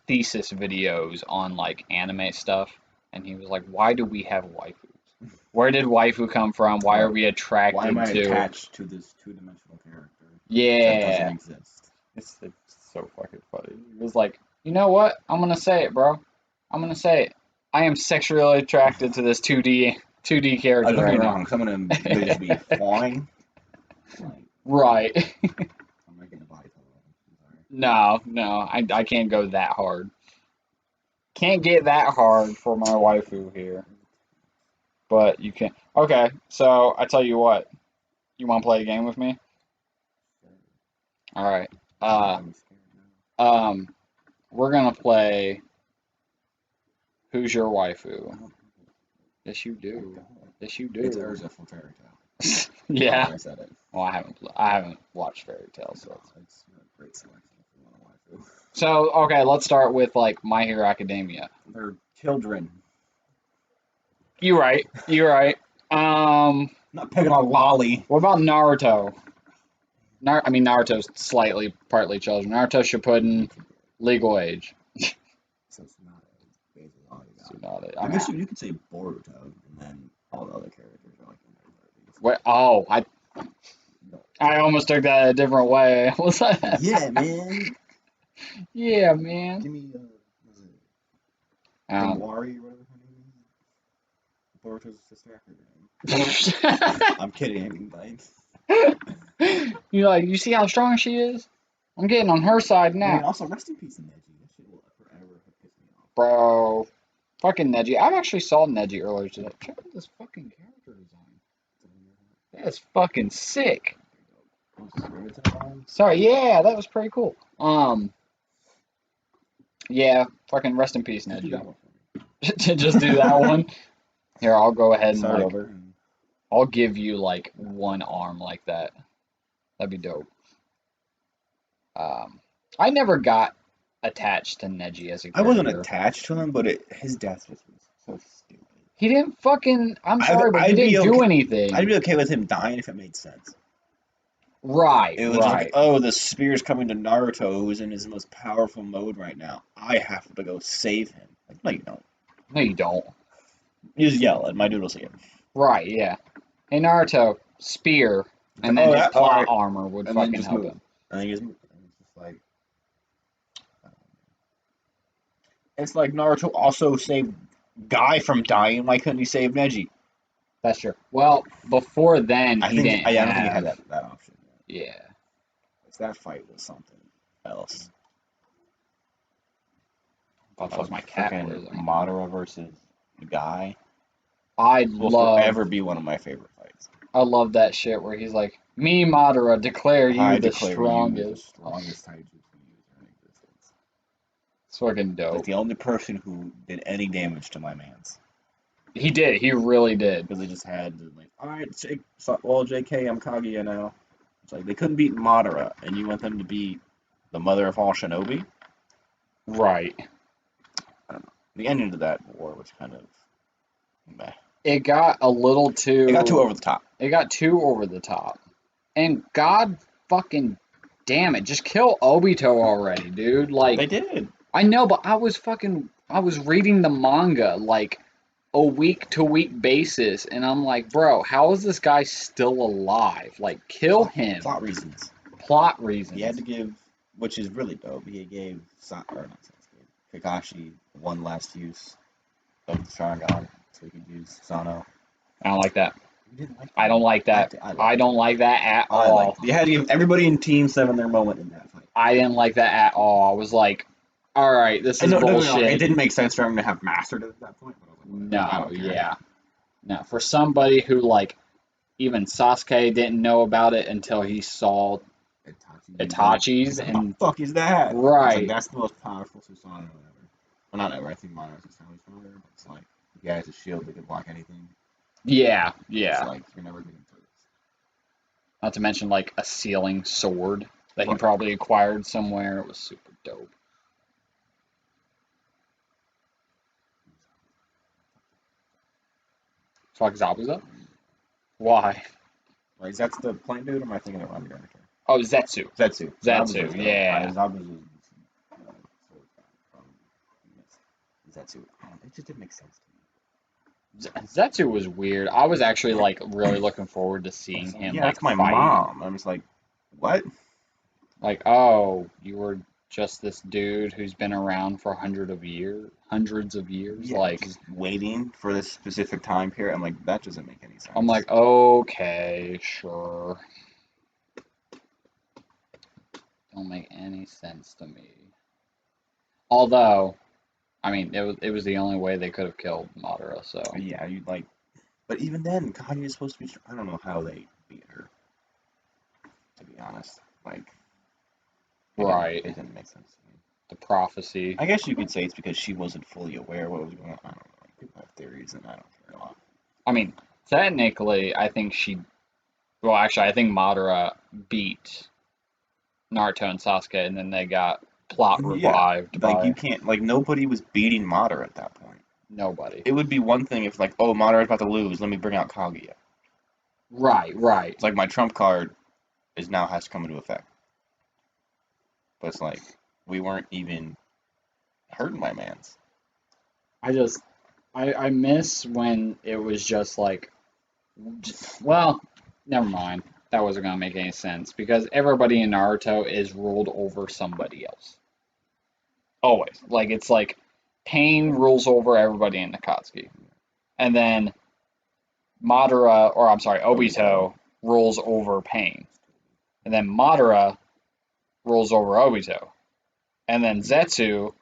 thesis videos on like anime stuff, and he was like, why do we have waifus? Where did waifu come from? Why are Right. we Why am attracted I to? attached to this two-dimensional character that doesn't Yeah, exist? it's so fucking funny. He was like, you know what? I'm gonna say it, bro. I'm gonna say it. I am sexually attracted to this 2D character Don't get right me now. wrong. Some of them they just be fawning. Like Right. I'm not getting a body pillow. I'm sorry. No, I can't go that hard. Can't get that hard for my waifu here, but you can. Okay, so I tell you what, you want to play a game with me? All right. Uh, I'm scared um, we're gonna play Who's Your Waifu? now. Yes, you do. Yes, you It's do. Urza from Fairy Tail. Yeah. I said it. Well, I haven't watched Fairy Tail, so. It's a great selection if you want a waifu. So okay, let's start with like My Hero Academia. They're children. You're right. You're right. Not picking on Lolly. What about Naruto? I mean, Naruto's slightly partly children. Naruto Shippuden, legal age. So it's not basically all you So got. not it. I guess you could say Boruto, and then all the other characters are like in their 30s. What? Oh, I almost took that a different way. Was that? Yeah, man. Yeah, man. Give me was it Um, Dingwari or whatever her name is? Boruto's sister. I forget her name. I'm kidding. Like, you like you see how strong she is? I'm getting on her side I mean, now, also rest in peace, Neji. That shit will forever have pissed me off. bro. Fucking Neji. I actually saw Neji earlier today. Check out this fucking character design. That's fucking sick. Sorry, yeah, that was pretty cool. Yeah, fucking rest in peace, Just do that Neji. one for me. Just do that one. Here, I'll go ahead and Start like, over. I'll give you like one arm like that. That'd be dope. Um, I never got attached to Neji as a I wasn't character. attached to him, but his death just was so stupid. He didn't fucking. I'm I, sorry, but he I'd be didn't do okay. anything. I'd be okay with him dying if it made sense. Right, It was just like, right. oh, the spear's coming to Naruto, who's in his most powerful mode right now. I have to go save him. Like, no, you don't. No, you don't. You just yell, and my dude will see it. Right, yeah. Hey, Naruto, spear, and then Oh, his that, all plot right. armor would And then fucking just help move. him. And then you just move. And it's just like, it's like Naruto also saved Guy from dying. Why couldn't he save Neji? That's true. Well, before then, I he think didn't I don't think he had have. that option. Yeah, That fight was something else. thought that was my cat Freaking blazing. Madara versus Guy I will love, forever be one of my favorite fights. I love that shit where he's like, "Me, Madara, declare you I the declare you the strongest." strongest taijutsu user in existence. It's fucking Like dope. the only person who did any damage to my man's. He did. He really did. Because they just had to, like, alright, well, JK, I'm Kaguya now. It's like, they couldn't beat Madara, and you want them to beat the mother of all shinobi? Right. I don't know. The ending to that war was kind of meh. It got a little too. It got too over the top. It got too over the top. And God fucking damn it, just kill Obito already, dude. Like, They did. I know, but I was reading the manga like a week to week basis, and I'm like, bro, how is this guy still alive? Like, kill him. Plot reasons. Plot reasons. He had to give, which is really dope, he gave Kakashi one last use of the Sharingan, so he could use Sano. I don't like that. You didn't like that? I don't like that. I don't like that at all. You had to give everybody in Team 7 their moment in that fight. I didn't like that at all. I was like, all right, this is bullshit. It didn't make sense for him to have mastered it at that point. But I was like, I No, don't care. yeah. No, for somebody who, like, even Sasuke didn't know about it until he saw Itachi's, What and the fuck is that? It's right, like, that's the most powerful Susanoo ever. Well, not ever. I think Madara's is probably stronger, but it's like, if he has a shield that can block anything. Yeah, It's yeah. like you're never getting through this. Not to mention like a sealing sword that he Right. probably acquired somewhere. It was super dope. Fuck Zabuza? Why? Like, that's the plant dude, or am I thinking of the wrong character? Oh, Zetsu. Zetsu. Zetsu, Zabuza's dope. yeah. Zabuza's sword from Zetsu. It just didn't make sense to me. Zetsu was weird. I was actually like really looking forward to seeing It's like, him yeah, like it's my fight. mom. I'm just like, what? Like, oh, you were just this dude who's been around for hundreds of years. Yeah, Like, just waiting for this specific time period. I'm like, that doesn't make any I'm sense. like, okay, sure. Don't make any sense to me. Although, I mean, it was the only way they could have killed Madara. So, Yeah, you like, but even then, Kanye is supposed to be. I don't know how they beat her. To be honest, like, it didn't. right, It didn't make sense to me. the prophecy. I guess you could say it's because she wasn't fully aware what was going on. I don't know. Like, people have theories, and I don't care a lot. I mean, technically, I think she. Well, actually, I think Madara beat Naruto and Sasuke, and then they got plot Yeah, revived like you by can't. Like nobody was beating Madara at that point. nobody. It would be one thing if like, oh, Madara's about to lose. Let me bring out Kaguya. Right, right. It's like my trump card is now has to come into effect. But it's like we weren't even hurting my man's. I just, I miss when it was just like, well, never mind. That wasn't gonna make any sense because everybody in Naruto is ruled over somebody else. Always. Like it's like Pain rules over everybody in Akatsuki, and then Madara, or I'm sorry, Obito. Obito rules over Pain, and then Madara rules over Obito, and then Zetsu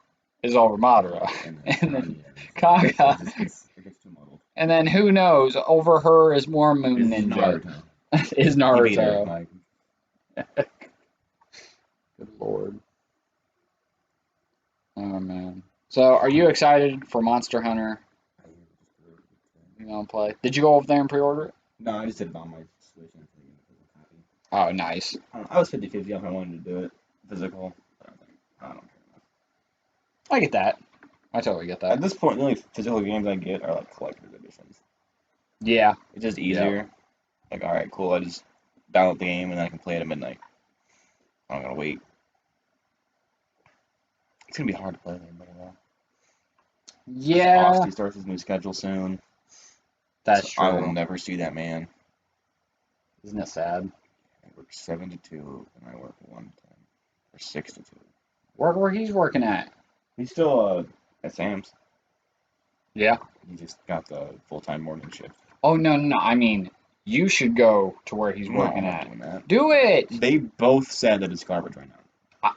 is over Madara, And then and then Kanye. Kaga, It gets too muddled. and then who knows? Over her is more Moon This is Ninja. Naruto. Is He beat her. Naruto. Like, Good lord. Oh man. So, are you excited for Monster Hunter? You gonna play? Did you go over there and pre-order it? no, I just did it on my Switch and I put a copy. Oh, nice. I was 50-50 if I wanted to do it physical. But I was like, I don't care enough. I get that. I totally get that. At this point, the only physical games I get are like collector's editions. Yeah. It's just Yeah. easier. Like, all right, cool. I just download the game and then I can play it at midnight. I'm not gonna wait. It's gonna be hard to play with anybody though. Yeah, Austin starts his new schedule soon, so that's I will true. never see that man. Isn't it sad? I work 7 to 2 and I work 1 to 10 or 6 to 2. Work where he's working at. He's still at Sam's. Yeah. He just got the full-time morning shift. Oh, no, no, no. I mean, you should go to where he's No, working I'm not at. doing that. Do it! They both said that it's garbage right now.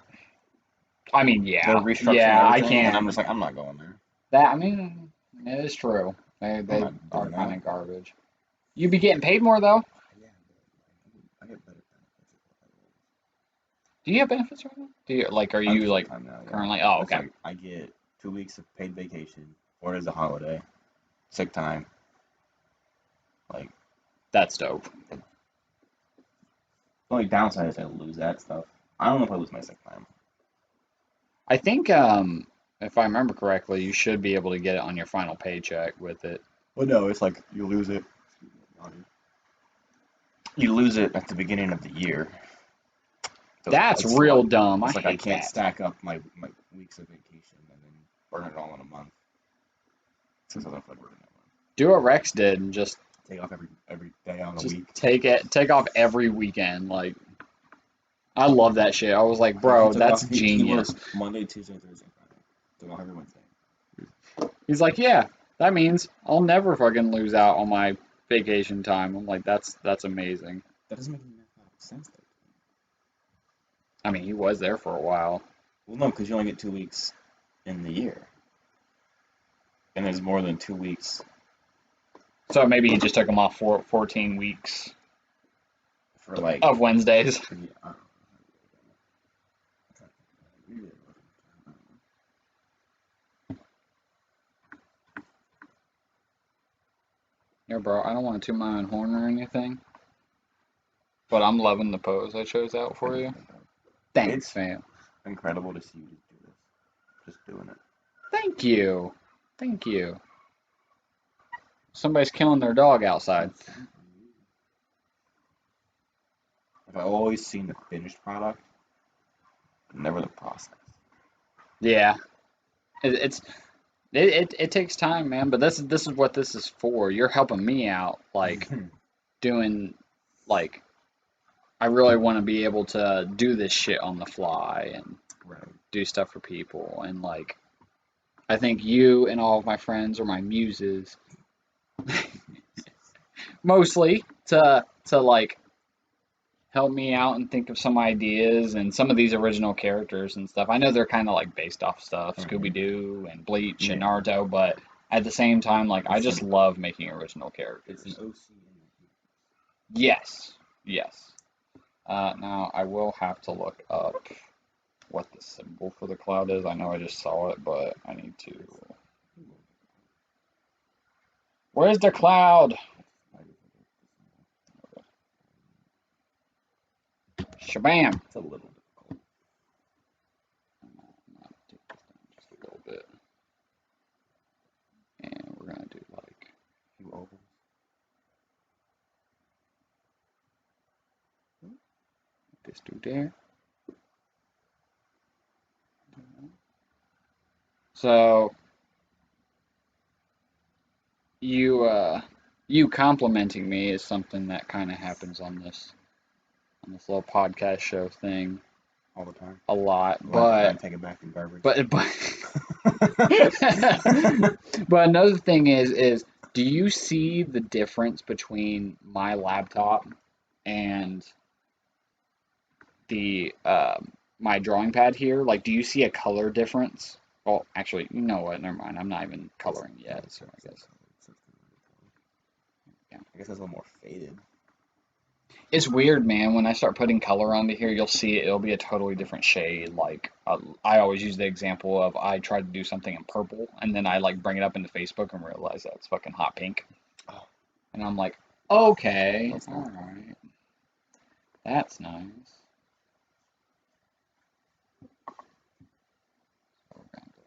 I, I mean, They're yeah. restructuring Yeah, I everything, and I'm can't. just like, I'm not going there. That, I mean, it is true. They, I'm they not are doing kind that. of garbage. You be getting paid more, though? Yeah, but I get better benefits if I roll. Do you have benefits right now? Do you, like, are I'm you, full like, time now, yeah. currently? Oh, It's okay. like I get 2 weeks of paid vacation, 4 days of holiday, sick time. Like That's dope. the only downside is I lose that stuff. I don't know if I lose my sick time. I think, if I remember correctly, you should be able to get it on your final paycheck with it. Well, no, it's like you lose it. You lose it at the beginning of the year. So That's it's real like dumb. I it's like I hate can't that. stack up my weeks of vacation and then burn it all in a month. Since I don't feel like working that month. Do what Rex did and just Take off every day on a just week. take off every weekend. Like I love that shit. I was like, He bro, took that's off. He genius. worked Monday, Tuesday, Thursday, Friday. Took off every Wednesday. He's like, yeah, that means I'll never fucking lose out on my vacation time. I'm like, that's amazing. That doesn't make any sense though. I mean, he was there for a while. Well, no, because you only get 2 weeks in the year, and there's more than 2 weeks So maybe he just took him off for 14 weeks for like. of Wednesdays. Yeah, I don't know. Yeah, bro, I don't want to toot my own horn or anything, but I'm loving the pose I chose out for you. Thanks, It's fam. incredible to see you just do this. Just doing it. Thank you. Thank you. Somebody's killing their dog outside. I've always seen the finished product, but never the process. Yeah, it's it takes time, man. But this is what this is for. You're helping me out, like doing like I really want to be able to do this shit on the fly and Right. do stuff for people. And like, I think you and all of my friends are my muses, mostly to like help me out and think of some ideas and some of these original characters and stuff. I know they're kind of like based off stuff, Mm-hmm. Scooby-Doo and Bleach and Yeah. Naruto, but at the same time, like I It's just an love making original it's an characters. OC Yes, yes. Now I will have to look up what the symbol for the cloud is. I know I just saw it, but I need to. Where's the cloud? Shabam! It's a little difficult. Take this down just a little bit, and we're gonna do like Few ovals. this dude there. So you complimenting me is something that kind of happens on this little podcast show thing All the time. a lot, Laugh at that and take it back in garbage. but but another thing is do you see the difference between my laptop and the my drawing pad here? Like, do you see a color difference? Well, actually, you know what? Never mind. I'm not even coloring yet, so I guess. Yeah. I guess it's a little more faded. It's weird, man. When I start putting color onto here, you'll see it. It'll be a totally different shade. Like I always use the example of I tried to do something in purple, and then I like bring it up into Facebook and realize that it's fucking hot pink, Oh, and I'm like, okay, that's all not. right, that's nice. So we're gonna go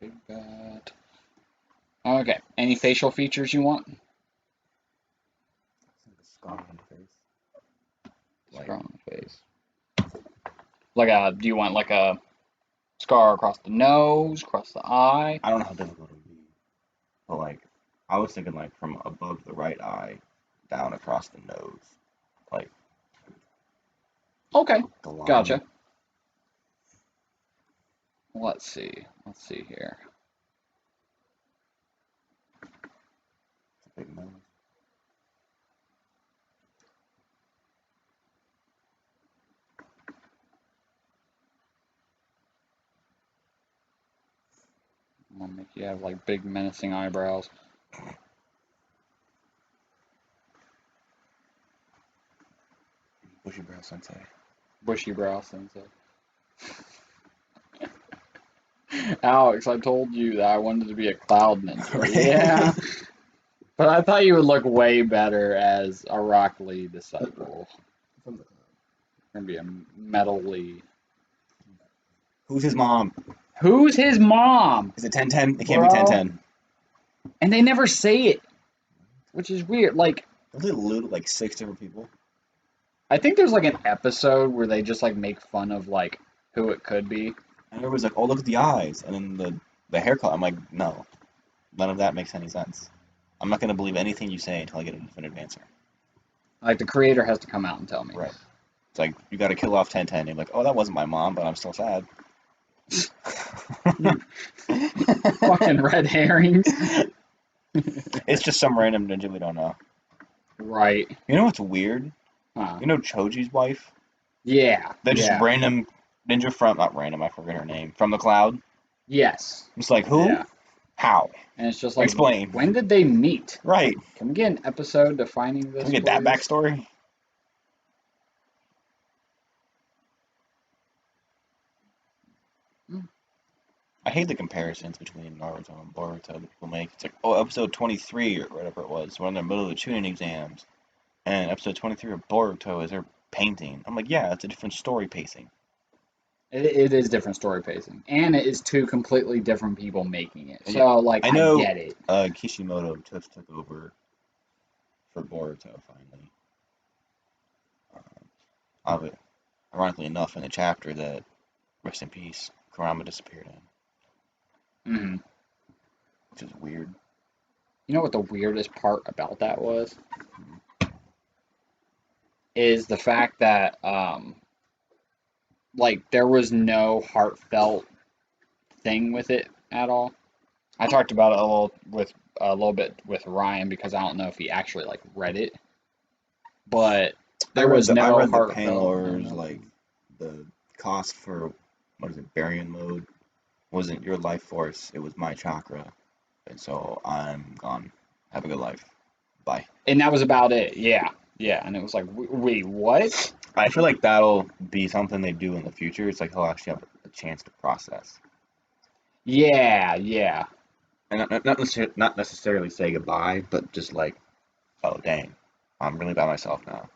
big bat. Okay. Any facial features you want? It's like a scar on the face. Like, Scar on the face. Like do you want like a scar across the nose, across the eye? I don't know how difficult it would be, but like, I was thinking like from above the right eye down across the nose, like Okay, the line. gotcha. Let's see. Let's see here. It's a big nose. I'm gonna make you have like big menacing eyebrows. Bushy brow sensei. Bushy brow sensei. Alex, I told you that I wanted to be a cloud ninja. Right? Yeah. But I thought you would look way better as a Rock Lee disciple. From the You're gonna be a Metal Lee. Who's his mom? Who's his mom? Is it 1010? It can't be Bro. 1010. And they never say it, which is weird. Like, Don't they allude like 6 different people? I think there's like an episode where they just like make fun of like who it could be. And everybody's like, oh, look at the eyes. And then the hair color. I'm like, no. None of that makes any sense. I'm not going to believe anything you say until I get a definitive answer. Like the creator has to come out and tell me. Right. It's like, you got to kill off 1010. You're like, oh, that wasn't my mom, but I'm still sad. Fucking red herrings. It's just some random ninja we don't know. Right. You know what's weird? Huh. You know Choji's wife? Yeah. That just Yeah. random ninja from, not random, I forget her name, from the cloud. Yes. It's like, who? Yeah. How? And it's just like, Explain. when did they meet? Right. Can we get an episode defining this, Can we get that please? backstory? I hate the comparisons between Naruto and Boruto that people make. It's like, oh, episode 23 or whatever it was, we're in the middle of the tuning exams, and episode 23 of Boruto is they're painting. I'm like, yeah, it's a different story pacing. It is different story pacing, and it is two completely different people making it. And yeah, So like I I know get it. Kishimoto just took over for Boruto finally. But ironically enough, in the chapter that rest in peace, Kurama disappeared in, Hmm. which is weird. You know what the weirdest part about that was? Mhm. Is the fact that like there was no heartfelt thing with it at all. I talked about it a little bit with Ryan because I don't know if he actually like read it, but there was I no read the panel heartfelt, no orders like nothing. the cost for what is it, Baryon mode wasn't your life force, it was my chakra. And so I'm gone. Have a good life. Bye. And that was about it. Yeah, yeah. And it was like, wait, what? I feel like that'll be something they do in the future. It's like he'll actually have a chance to process. Yeah, yeah. And not necessarily say goodbye, but just like, oh dang, I'm really by myself now.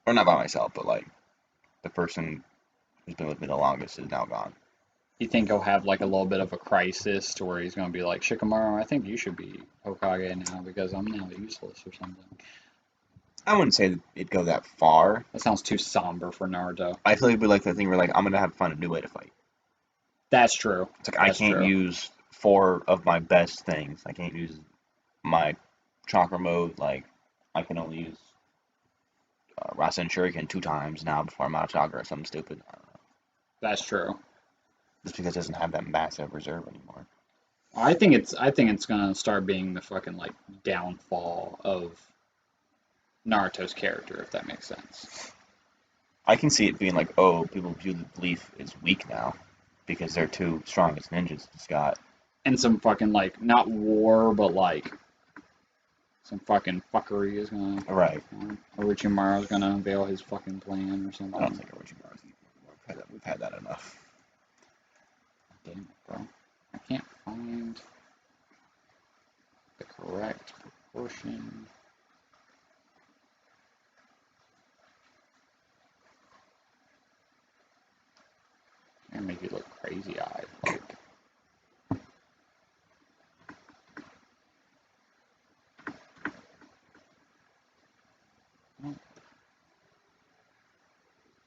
Or not by myself, but like the person who's been with me the longest is now gone. You think he'll have like a little bit of a crisis to where he's gonna be like, Shikamaru, I think you should be Hokage now because I'm now useless or something. I wouldn't say it'd go that far. That sounds too somber for Naruto. I feel like it'd be like the thing where like I'm gonna have to find a new way to fight. That's true. It's like I That's can't true. use four of my best things. I can't use my chakra mode. Like I can only use Rasen Shuriken 2 times now before I'm out of chakra or something stupid. I don't know. That's true. Just because it doesn't have that massive reserve anymore. I think it's gonna start being the fucking like downfall of Naruto's character, if that makes sense. I can see it being like, oh, people view the belief as weak now because they're two strongest ninjas. It's got And some fucking like not war, but like some fucking fuckery is gonna. right. Orochimaru's gonna unveil his fucking plan or I don't something. think Orochimaru's evil. We've had that enough. Damn it, bro. I can't find the correct proportion. And make you look crazy eyed. Like,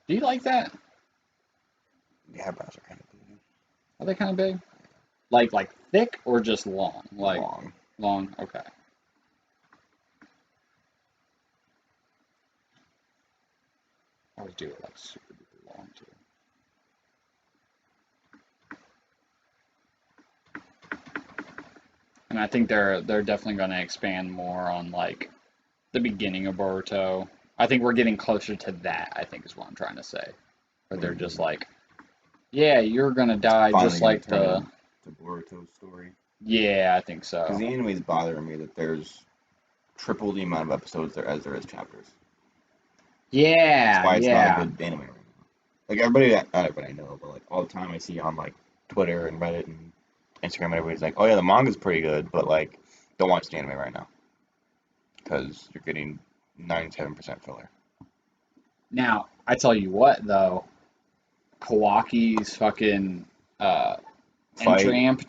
do you like that? The eyebrows are kind of big. Are they kind of big? Like thick or just long? Like Long. long. Okay. I always do it like super duper long too. And I think they're definitely going to expand more on like the beginning of Boruto. I think we're getting closer to that. I think is what I'm trying to say. Where they're just Mm-hmm. like, yeah, you're gonna die Finally just gonna like turn the. into Boruto's story. Yeah, I think Because so. the anime is bothering me that there's triple the amount of episodes there as there is chapters. That's Yeah, why it's not a yeah. good anime right now. Like everybody, not everybody I know, but like all the time I see on like Twitter and Reddit and Instagram, everybody's like, "Oh yeah, the manga's pretty good, but like, don't watch the anime right now because you're getting 97% filler." Now, I tell you what though, Kawaki's fucking uh Fight, entry amp,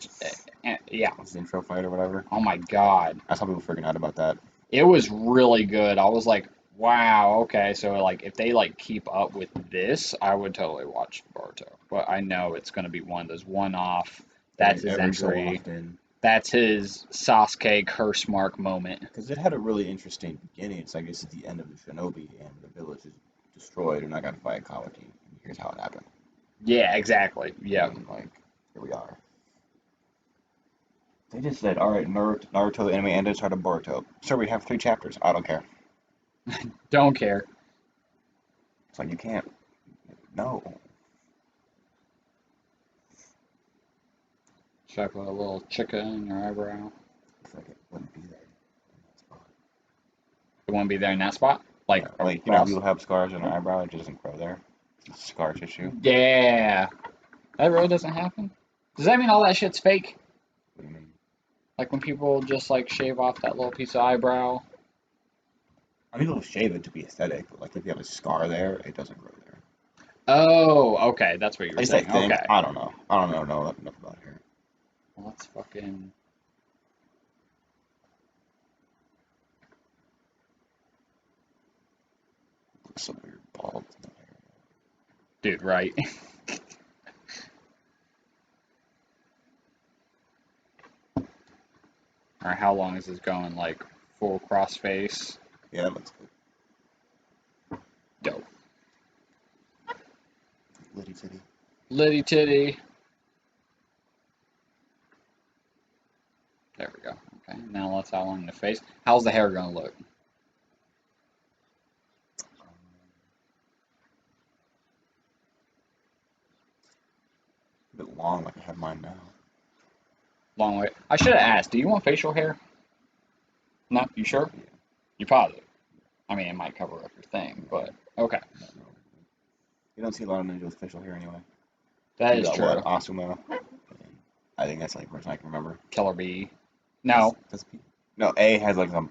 yeah. this intro fight or whatever. Oh my God, I saw people freaking out about that. it was really good. I was like, wow, okay. So like, if they like keep up with this, I would totally watch Boruto. But I know it's gonna be one of those one-off. That's his Every so entry. often, That's his Sasuke curse mark moment. because it had a really interesting beginning. It's like it's at the end of the Shinobi and the village is destroyed, and I got to fight Kawaki. And here's how it happened. Yeah, exactly. And Yep. then like here we are. They just said, all right, Naruto the anime ended, started Boruto. Sir, we have 3 chapters. I don't care. Don't care. It's like you can't. No. Should I put a little chica in your eyebrow? It's like it wouldn't be there in that spot. It won't be there in that spot? Like Yeah, like you know, how across? people have scars on their eyebrow, it just doesn't grow there. It's scar tissue. Yeah. That really doesn't happen? Does that mean all that shit's fake? What do you mean? Like when people just like shave off that little piece of eyebrow? I mean, they'll shave it to be aesthetic, but like if you have a scar there, it doesn't grow there. Oh, okay, that's what you At were least I saying. think. Okay. I don't know. I don't know enough about hair. Well, let's fucking. Looks so weird, bald. Dude, right? Or how long is this going? Like full crossface? Yeah, that looks good. Dope. Litty titty. Litty titty. There we go. Okay, now let's outline the face. How's the hair gonna look? A bit long, like I have mine now. Long way. I should have asked. Do you want facial hair? No, you sure? Yeah. You positive? I mean, it might cover up your thing, but okay. No. You don't see a lot of ninjas with facial hair anyway. That You is got true. what? Asuma. And I think that's the only person I can remember. Killer Bee. No. That's P. No, A has like a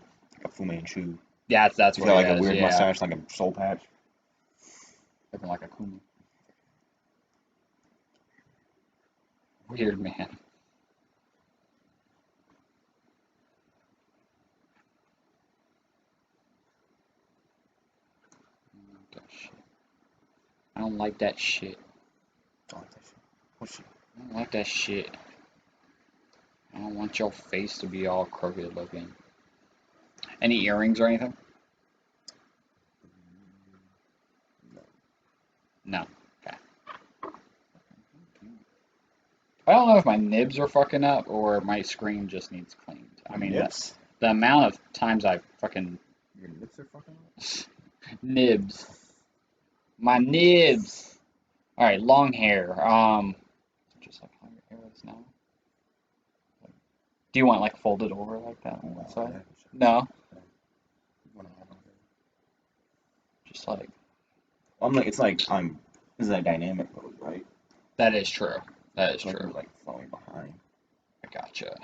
Fu Manchu. Yeah, that's He's what got he like a has. weird Yeah. mustache, like a soul patch. Looking like a Kuma. Weird man. I don't like that shit. Don't like that shit. What shit? I don't like that shit. I don't want your face to be all crooked looking. Any earrings or anything? No. No. Okay. I don't know if my nibs are fucking up or my screen just needs cleaned. I mean, Nips? the amount of times I fucking Your nips are fucking up? nibs. My nibs. All right, long hair. Just like how your hair is now. Do you want like folded over like that on one side? No, just like I'm like, it's like this is a dynamic mode, right? that is true. That is It's like true. you're like falling behind. I gotcha.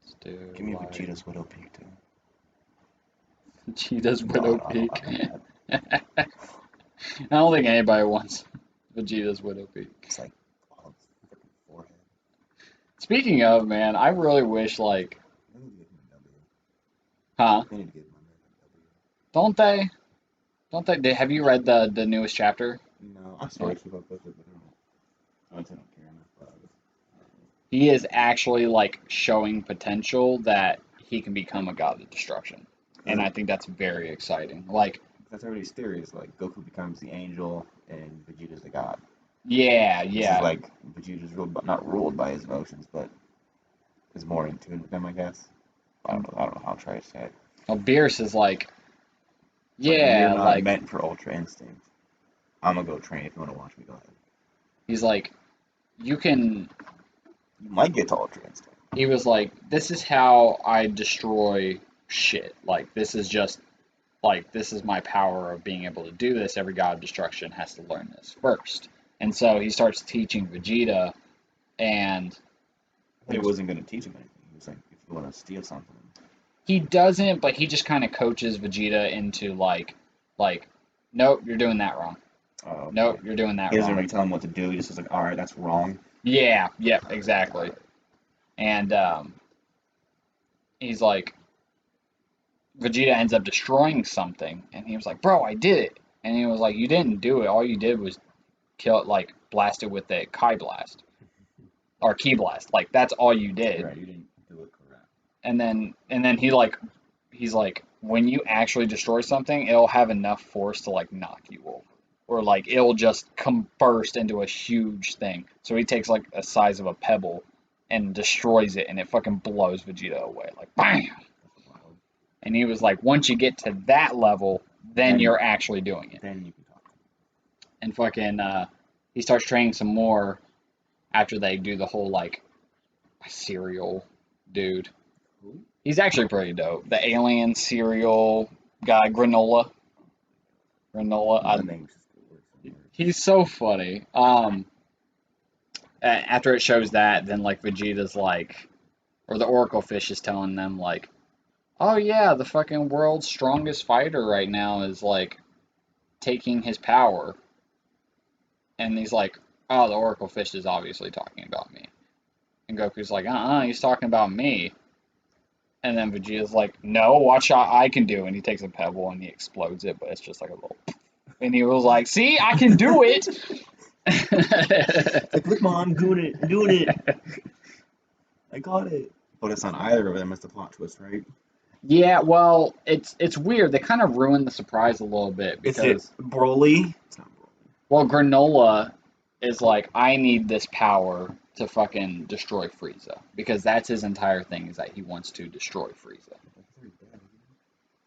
Let's do Give me a like Vegeta's Widow Peak too. Vegeta's No, Widow no, Peak. I I don't think anybody wants Vegeta's Widow Peak. It's like all the freaking forehead. Speaking of, man, I really wish like, They need to give him a W. huh? They need to give him a W. Don't they? Don't they? Have you read the newest chapter? No, I sort of keep up with it, but I don't care enough about it. He is actually like showing potential that he can become a god of destruction, and I think that's very exciting. Like, That's everybody's theory is like Goku becomes the angel and Vegeta's the god. yeah, This is yeah, like Vegeta's not ruled by his emotions, but is more in tune with them, I guess. I don't know how to try to say it. well, Beerus is like, Like when you're yeah, not like meant for Ultra Instinct, I'm gonna go train. If you want to watch me, go ahead. he's like, you can. You might get to Ultra Instinct. He was like, this is how I destroy shit. Like, this is just like this is my power of being able to do this. Every god of destruction has to learn this first. And so he starts teaching Vegeta, and He wasn't gonna teach him anything. He was like, if you want to steal something, he doesn't, but he just kind of coaches Vegeta into like, nope, you're doing that wrong. Nope, you're doing that he doesn't wrong. really tell him what to do. He just is like, all right, that's wrong. Yeah, yep, exactly. And he's like, Vegeta ends up destroying something, and he was like, bro, I did it. And he was like, you didn't do it. All you did was kill it, like blast it with a Kai blast or Ki blast. Like that's all you did. Right, you didn't do it correct. And then he's like, when you actually destroy something, it'll have enough force to like knock you over, or like it'll just come burst into a huge thing. So he takes like a size of a pebble and destroys it, and it fucking blows Vegeta away, like bam. And he was like, once you get to that level, then you're actually doing it. Then you can talk. And fucking, he starts training some more after they do the whole like cereal dude. Who? He's actually pretty dope. The alien cereal guy, Granola. The name's just He's so funny. After it shows that, then like Vegeta's like, or the Oracle Fish is telling them like, oh yeah, the fucking world's strongest fighter right now is like taking his power, and he's like, oh, the Oracle Fish is obviously talking about me, and Goku's like, he's talking about me, and then Vegeta's like, no, watch what I can do, and he takes a pebble and he explodes it, but it's just like a little, and he was like, see, I can do it. Like, look, Mom, I'm doing it. I'm doing it. I got it. But it's not either of them. It's the plot twist, right? Yeah, well, it's weird. They kind of ruined the surprise a little bit Is it because, Broly? It's not Broly. well, Granola is like, I need this power to fucking destroy Frieza because that's his entire thing is that he wants to destroy Frieza.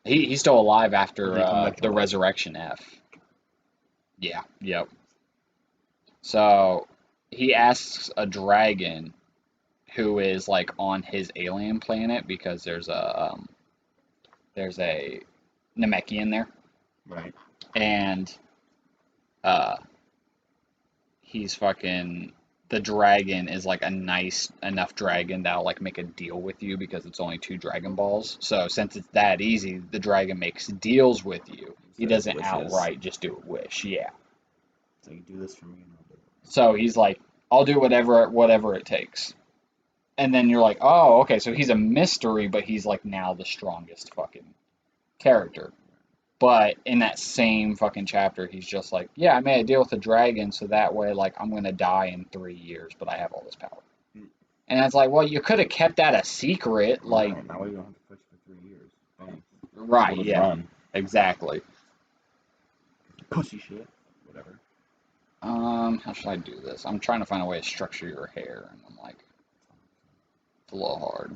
He's still alive Or after did he come back to the life? Resurrection F. Yeah, yep. So he asks a dragon who is like on his alien planet because there's a Namekian there, Right. and uh, he's fucking the dragon is like a nice enough dragon that'll like make a deal with you because it's only two Dragon Balls. So since it's that easy, the dragon makes deals with you. He Instead of doesn't wishes. outright just do a wish. Yeah. So you do this for me and I'll do it. So he's like, I'll do whatever it takes. And then you're like, oh, okay, so he's a mystery, but he's like now the strongest fucking character. But in that same fucking chapter, he's just like, yeah, I made a deal with the dragon, so that way, like, I'm gonna die in 3 years, but I have all this power. And it's like, well, you could have kept that a secret, like, Right, now we don't have to push for 3 years. Thanks. right, We'll just yeah, run. exactly. Pussy shit. Whatever. How should I do this? I'm trying to find a way to structure your hair, and I'm like, it's a little hard.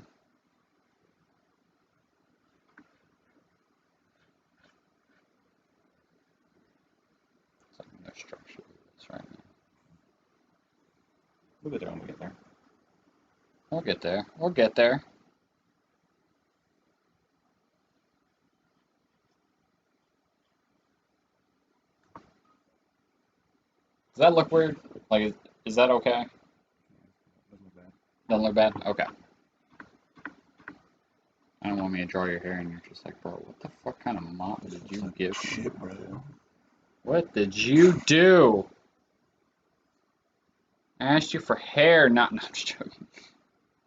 So I'm gonna structure this right now. We'll get there when we get there. We'll get there. We'll get there. Does that look weird? Like, is that okay? Doesn't look bad. Doesn't look bad? Okay. I don't want me to draw your hair and you're just like, bro, what the fuck kind of mop did you give me? Shit, bro. What did you do? I asked you for hair, not, no, I'm just joking.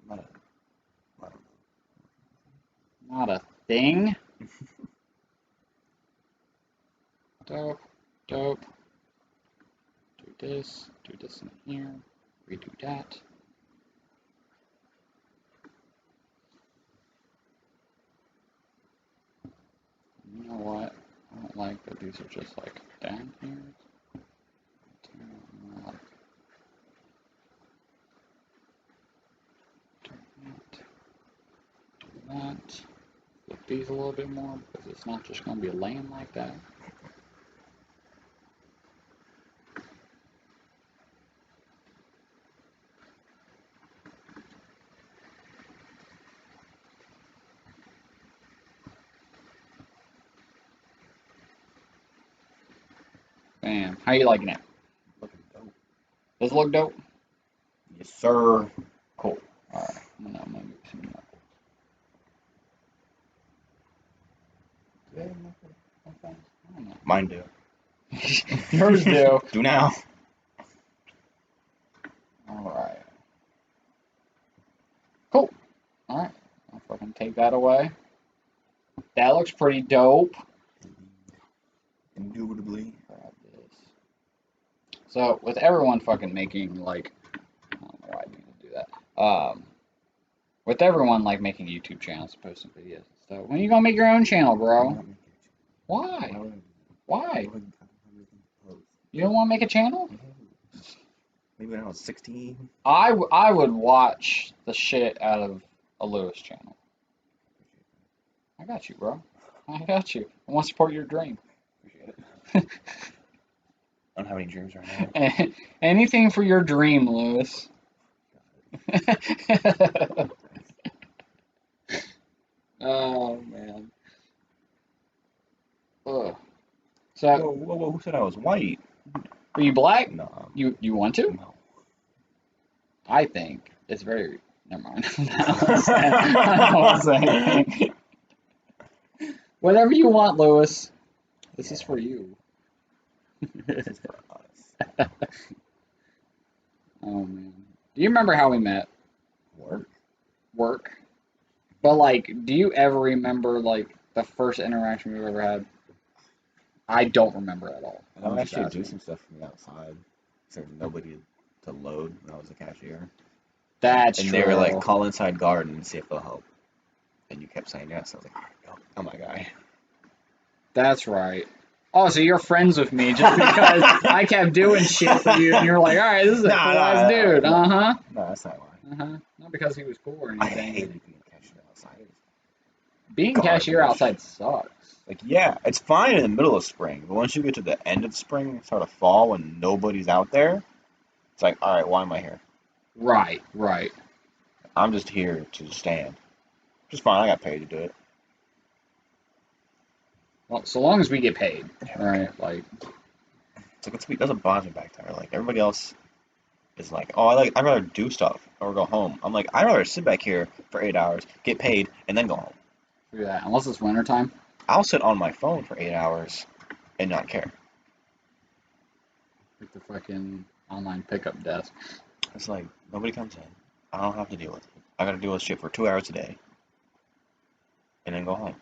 Not a, I Not a thing. Dope, dope. Do this in here, redo that. You know what? I don't like that these are just like down here. Like, do that. Flip these a little bit more because it's not just going to be laying like that. Bam. How you liking it? looking dope. Does it look dope? Yes, sir. Cool. Alright. I'm gonna move some more. Do they have my phones? I don't know. Mine do. Yours do. Do now. Alright. Cool. Alright. I'll fucking take that away. That looks pretty dope. Indubitably. Grab this. So, with everyone fucking making, like, I don't know why I need to do that. With everyone, like, making YouTube channels, posting videos and stuff, when are you gonna make your own channel, bro? Why? Why? You don't want to make a channel? Maybe when I was 16. I would watch the shit out of a Lewis channel. I got you, bro. I got you. I want to support your dream. Appreciate it. I don't have any dreams right now. Anything for your dream, Lewis. Oh man. Ugh. So Whoa, whoa, whoa! Who said I was white? Are you black? No. You want to? No. I think it's very. Never mind. I won't say anything. Whatever you want, Lewis. This is for you. This is for us. Oh man. Do you remember how we met? Work? Work. But like, do you ever remember like the first interaction we've ever had? I don't remember at all. I I'm just actually do asking. some stuff from the outside. There's nobody to load when I was a cashier. That's And true. they were like, call inside guard and see if they'll help. And you kept saying yes. I was like, all right, go. I'm my guy. That's right. Oh, so you're friends with me just because I kept doing shit for you, and you're like, all right, this is a cool ass dude. Uh huh. No, that's not why. Uh huh. Not because he was cool or I anything. hated being a cashier outside. It was Being cashier garbage. outside sucks. Like, yeah, it's fine in the middle of spring, but once you get to the end of spring and start of fall when nobody's out there, it's like, all right, why am I here? Right, right. I'm just here to stand. Which is fine. I got paid to do it. Well, so long as we get paid, right? Like, It's like, it doesn't bother me back there. Like, everybody else is like, oh, I'd rather do stuff or go home. I'm like, I'd rather sit back here for 8 hours, get paid, and then go home. do that. Unless it's wintertime. I'll sit on my phone for 8 hours and not care. Like the fucking online pickup desk. It's like, nobody comes in. I don't have to deal with it. I gotta deal with shit for 2 hours a day and then go home.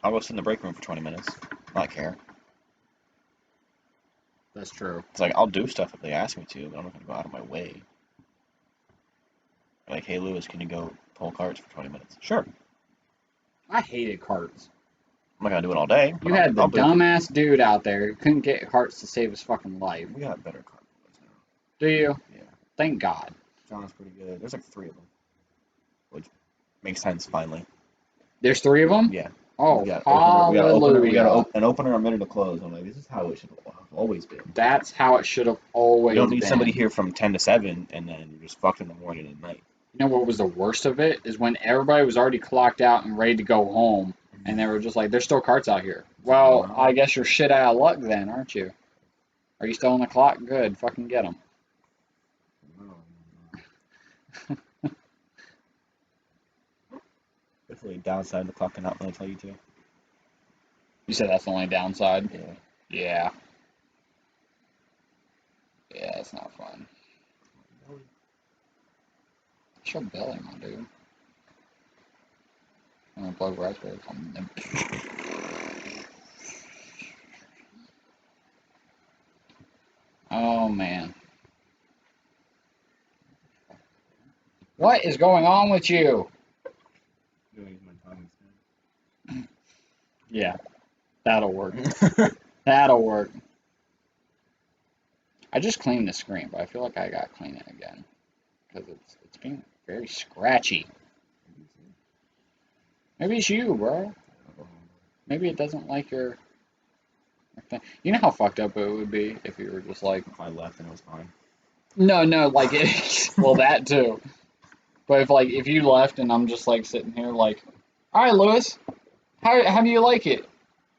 I'll go sit in the break room for 20 minutes, not care. That's true. It's like, I'll do stuff if they ask me to, but I'm not gonna go out of my way. Like, hey, Lewis, can you go pull carts for 20 minutes? Sure. I hated carts. I'm not gonna do it all day. You had the I'll do it. dumbass dude out there who couldn't get carts to save his fucking life. We got better cart boys now. Do you? Yeah. Thank God. John's pretty good. There's like 3 of them, which makes sense finally. There's 3 of them? Yeah. Oh, We got hallelujah. an opener, a minute to close. I'm like, this is how it should have always been. That's how it should have always You don't need been. somebody here from 10 to 7 and then you're just fucked in the morning and night. You know what was the worst of it? Is when everybody was already clocked out and ready to go home, and they were just like, there's still carts out here. Well, I guess you're shit out of luck then, aren't you? Are you still on the clock? Good. Fucking get them. Definitely downside of the clock and not when I tell you to. You said that's the only downside? Yeah. Yeah. Yeah, it's not fun. It's your belly, my dude. I'm gonna plug right there. Oh, man. What is going on with you? Yeah, that'll work. That'll work. I just cleaned the screen, but I feel like I gotta clean it again because it's being very scratchy. Maybe it's you, bro. Maybe it doesn't like your thing. You know how fucked up it would be if you were just like, If I left and it was fine. no, like it. Well, that too. But if you left and I'm just like sitting here like, all right, Lewis, how do you like it?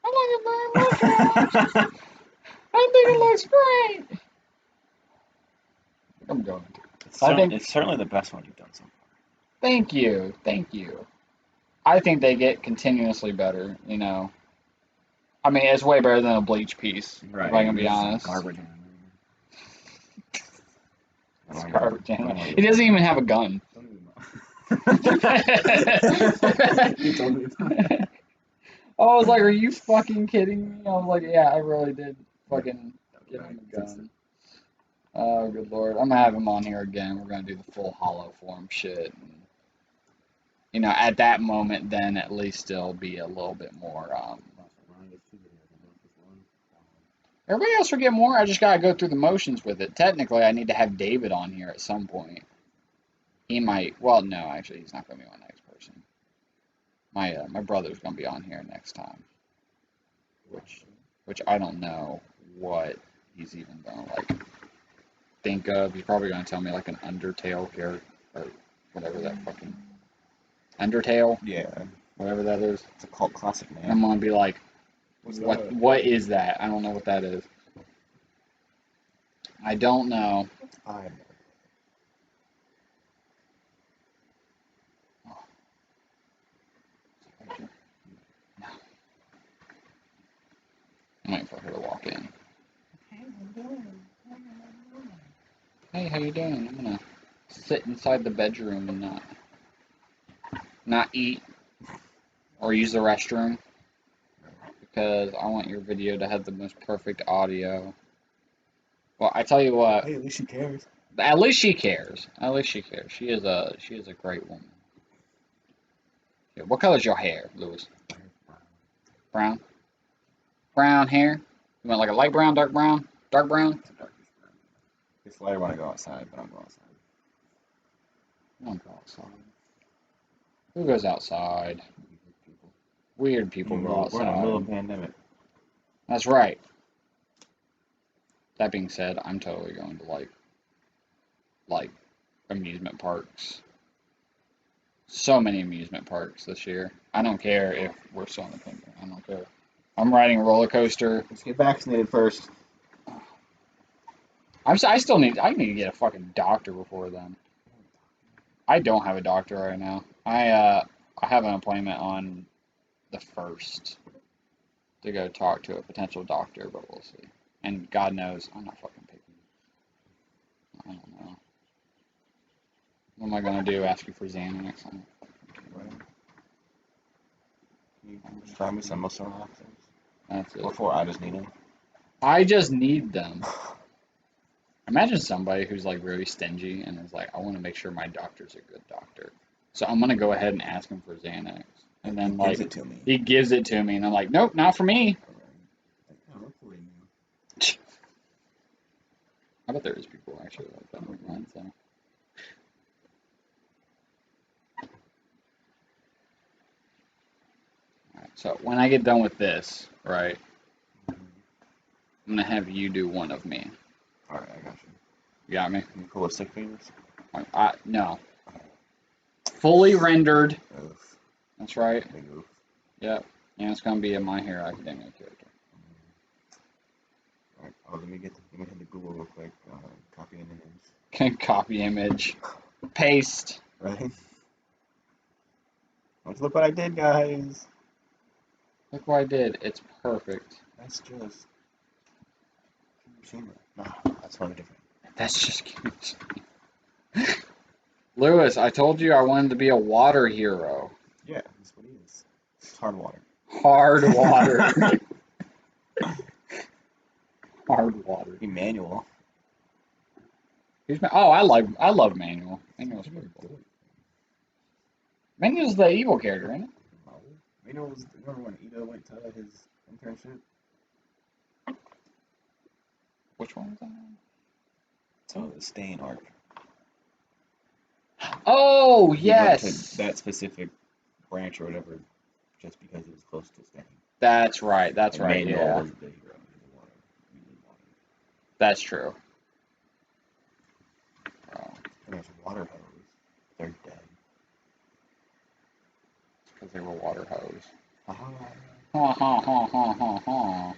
I like it very much, Raj. I think it looks great. I'm going to. It's certainly the best one you've done so far. Thank you. I think they get continuously better, you know. I mean, it's way better than a bleach piece, Right. if I can be honest. Garbage. It's garbage anyway. He doesn't even have a gun. He told me about it. I was like, are you fucking kidding me? I was like, yeah, I really did fucking get him a gun. Oh, good lord. I'm gonna have him on here again. We're gonna do the full hollow form shit. And, you know, at that moment, then at least it'll be a little bit more. Everybody else will get more. I just gotta go through the motions with it. Technically, I need to have David on here at some point. He might. Well, no, actually, he's not gonna be my next person. My brother's gonna be on here next time. Which I don't know what he's even gonna like think of. He's probably gonna tell me like an Undertale character or whatever that fucking Undertale. Yeah. Whatever that is. It's a cult classic, man. I'm gonna be like, what is that? I don't know what that is. I don't know. I I'm waiting for her to walk in. Hey, how you doing? I'm gonna sit inside the bedroom and not eat or use the restroom because I want your video to have the most perfect audio. Well, I tell you what, Hey, at least she cares. at least she cares. At least she cares. She is a great woman. Yeah, what color's your hair, Lewis? Brown? Brown hair? You want like a light brown, dark brown? Dark brown? It's a darkish brown. This lighter want to go outside, but I'm going outside. I don't go outside. Who goes outside? People. Weird people go We're in the middle of outside. a pandemic. That's right. That being said, I'm totally going to like amusement parks. So many amusement parks this year. I don't care if we're still in the pandemic. I don't care. I'm riding a roller coaster. Let's get vaccinated first. I need to get a fucking doctor before then. I don't have a doctor right now. I have an appointment on the 1st to go talk to a potential doctor, but we'll see. And God knows, I'm not fucking picky. I don't know. What am I gonna do? Ask you for Xanax? You just try me some muscle relaxers. That's it. Before I just need them. I just need them. Imagine somebody who's like really stingy and is like, I want to make sure my doctor's a good doctor. So I'm gonna go ahead and ask him for Xanax. And then He like gives it to me. he gives it to me and I'm like, nope, not for me. I bet there is people actually like that online, so. Alright, so when I get done with this, right, I'm gonna have you do one of me. Alright, I got you. You got me? You cool with stick figures? No. Fully rendered. Oof. That's right. Big oof. Yep. And it's gonna be a My Hero Academia character. Alright, let me hit the Google real quick. Copy an image. Can copy image. Paste. Right? Look what I did, guys. Look what I did. It's perfect. That's just. Nah, that's totally different. That's just cute. Lewis, I told you I wanted to be a water hero. Yeah, that's what he is. It's hard water. Hard water. Hard water. Emmanuel. I love Manuel. Manuel's pretty cool. Manuel's the evil character, isn't it? Manuel was. Remember when Ito went to his internship? Which one was that? So the Stain arc. Oh, He went yes. to that specific branch or whatever just because it was close to Stain. That's right. That's And right. Manuel Yeah. was the hero. That's true. Oh, There's water hose. They're dead. because they were water hose. Ah. Ha ha ha ha ha ha.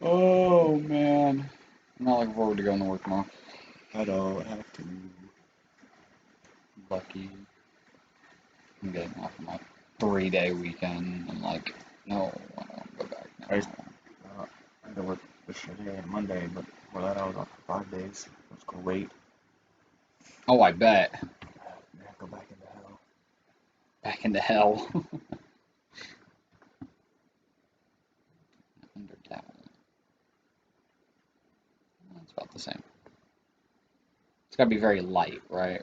Oh man. I'm not looking forward to going to work tomorrow. I don't have to. Lucky. I'm getting off of my 3-day weekend. I'm like, no, I don't go back now. I had to work yesterday and Monday, but for that I was off for 5 days. It was great. Oh, I bet. Now go back into hell. Back into hell. Undertown. It's about the same. It's gotta be very light, right?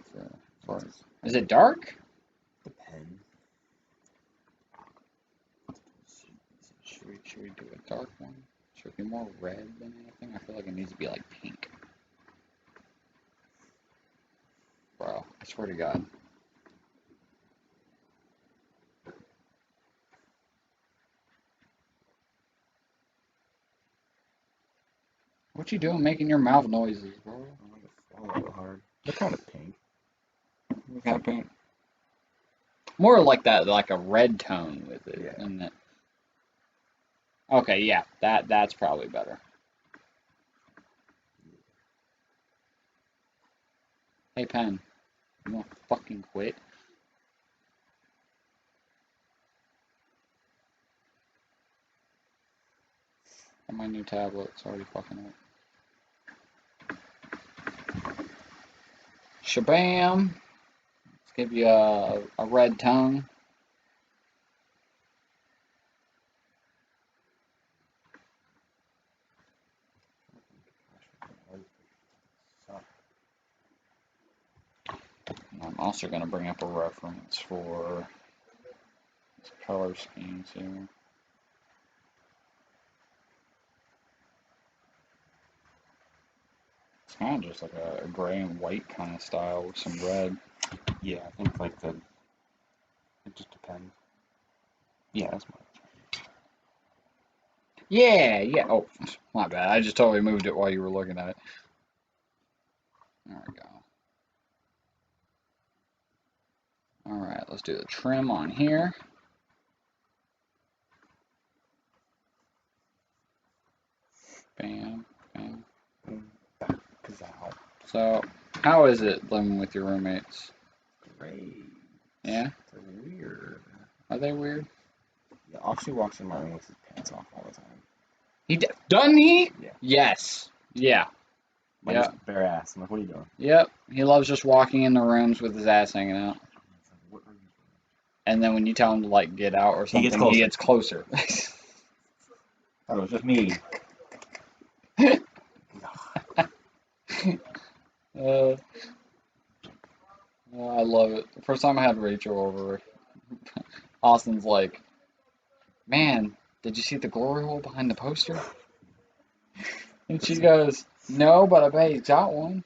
Is it dark? Depends. Should we do a dark one? Should it be more red than anything? I feel like it needs to be like pink. Bro, I swear to God. What you doing making your mouth noises, bro? I'm gonna go hard. They're kind of pink. What kind of pink? More like that, like a red tone with it, Yeah. isn't it? Okay, yeah, that's probably better. Hey, Pen, you wanna fucking quit? On my new tablet, it's already fucking up. Shabam! Let's give you a red tongue. I'm also going to bring up a reference for color schemes here. It's kind of just like a gray and white kind of style with some red. Yeah, I think like it just depends. Yeah, that's my. Yeah, yeah. Oh, my bad. I just totally moved it while you were looking at it. There we go. All right, let's do the trim on here. Bam, bam. So, how is it living with your roommates? Great. Yeah? They're weird. Are they weird? Yeah, Akshay walks in my room with his pants off all the time. Doesn't he? Yeah. Yes. Yeah. Like Yeah. just bare ass. I'm like, what are you doing? Yep. He loves just walking in the rooms with his ass hanging out. What are you doing? And then when you tell him to like get out or something, he gets closer. Thought it was just me. uh, I love it. The first time I had Rachel over, Austin's like, "Man, did you see the glory hole behind the poster?" And she goes, "No, but I bet he's got one."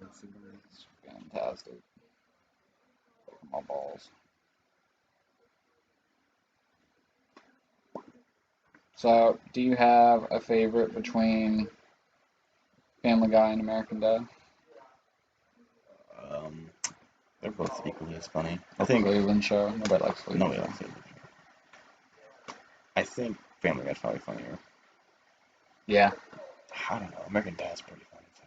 It's fantastic. My balls. So, do you have a favorite between Family Guy and American Dad? Um, they're both equally as funny. I Or think Cleveland Show? Nobody likes Cleveland nobody Show. likes it. I think Family Guy's probably funnier. Yeah. I don't know. American Dad's pretty funny too.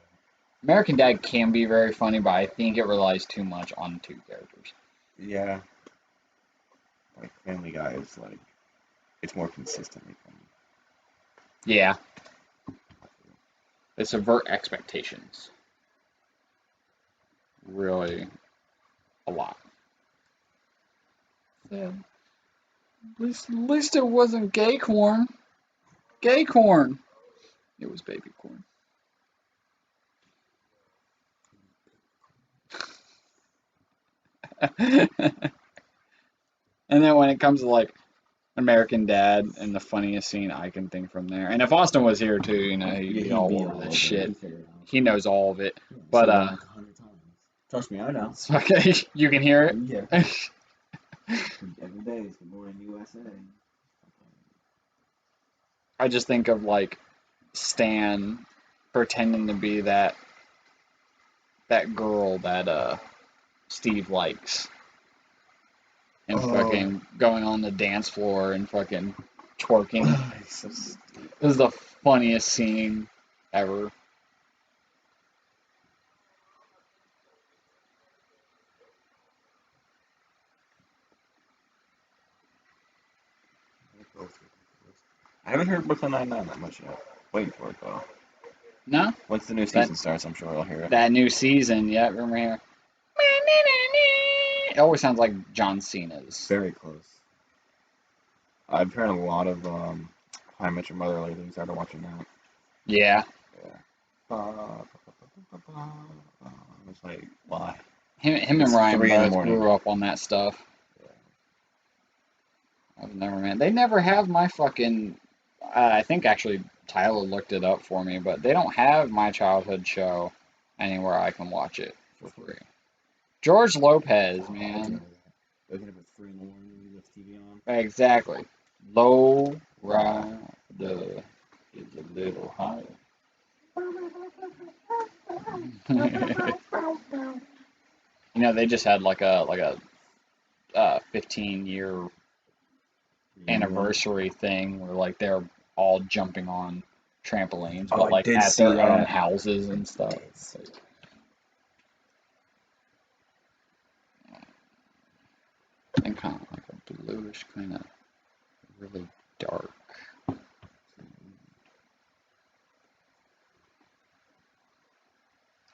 American Dad can be very funny, but I think it relies too much on two characters. Yeah. Like Family Guy is like it's more consistently funny. Yeah. They subvert expectations. Really a lot. Yeah. At least it wasn't gay corn. Gay corn. It was baby corn. And then when it comes to like American Dad and the funniest scene I can think from there. And if Austin was here too, you know, he'd be all over this shit. He knows all of it. But like 100 times. Trust me, I know. okay, you can hear it. Yeah. Every day is Good Morning USA. I just think of like Stan pretending to be that girl that Steve likes and fucking going on the dance floor and fucking twerking. So stupid. This is the funniest scene ever. I haven't heard Brooklyn Nine-Nine that much yet. Waiting for it though. No? Once the new season starts, I'm sure I'll hear it. That new season, yeah, remember here. It always sounds like John Cena's. Very close. I've heard a lot of How I Met Your Mother lately. Started watching that. Yeah. It's like, why? Him It's and Ryan 3 in the both morning. grew up on that stuff. I've never, man. They never have my fucking. I think actually Tyler looked it up for me, but they don't have my childhood show anywhere I can watch it for free. George Lopez, man. Waking up at 3 in the morning with TV on. Exactly. Low rider is a little higher. You know, they just had like a 15-year Reunion. anniversary thing where like they're all jumping on trampolines, Oh, but I like did at see their own that. houses and stuff. Like, and kind of like a bluish, kind of really dark.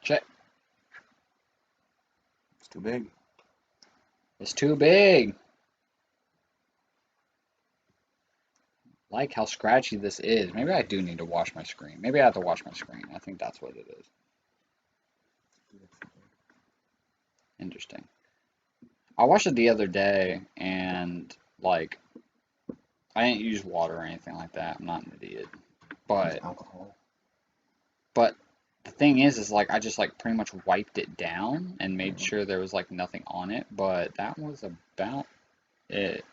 Check. It's too big. It's too big. Like how scratchy this is. Maybe I do need to wash my screen. Maybe I have to wash my screen. I think that's what it is. Interesting. I watched it the other day and like I didn't use water or anything like that. I'm not an idiot. But Alcohol. but the thing is like I just like pretty much wiped it down and made sure there was like nothing on it, but that was about it.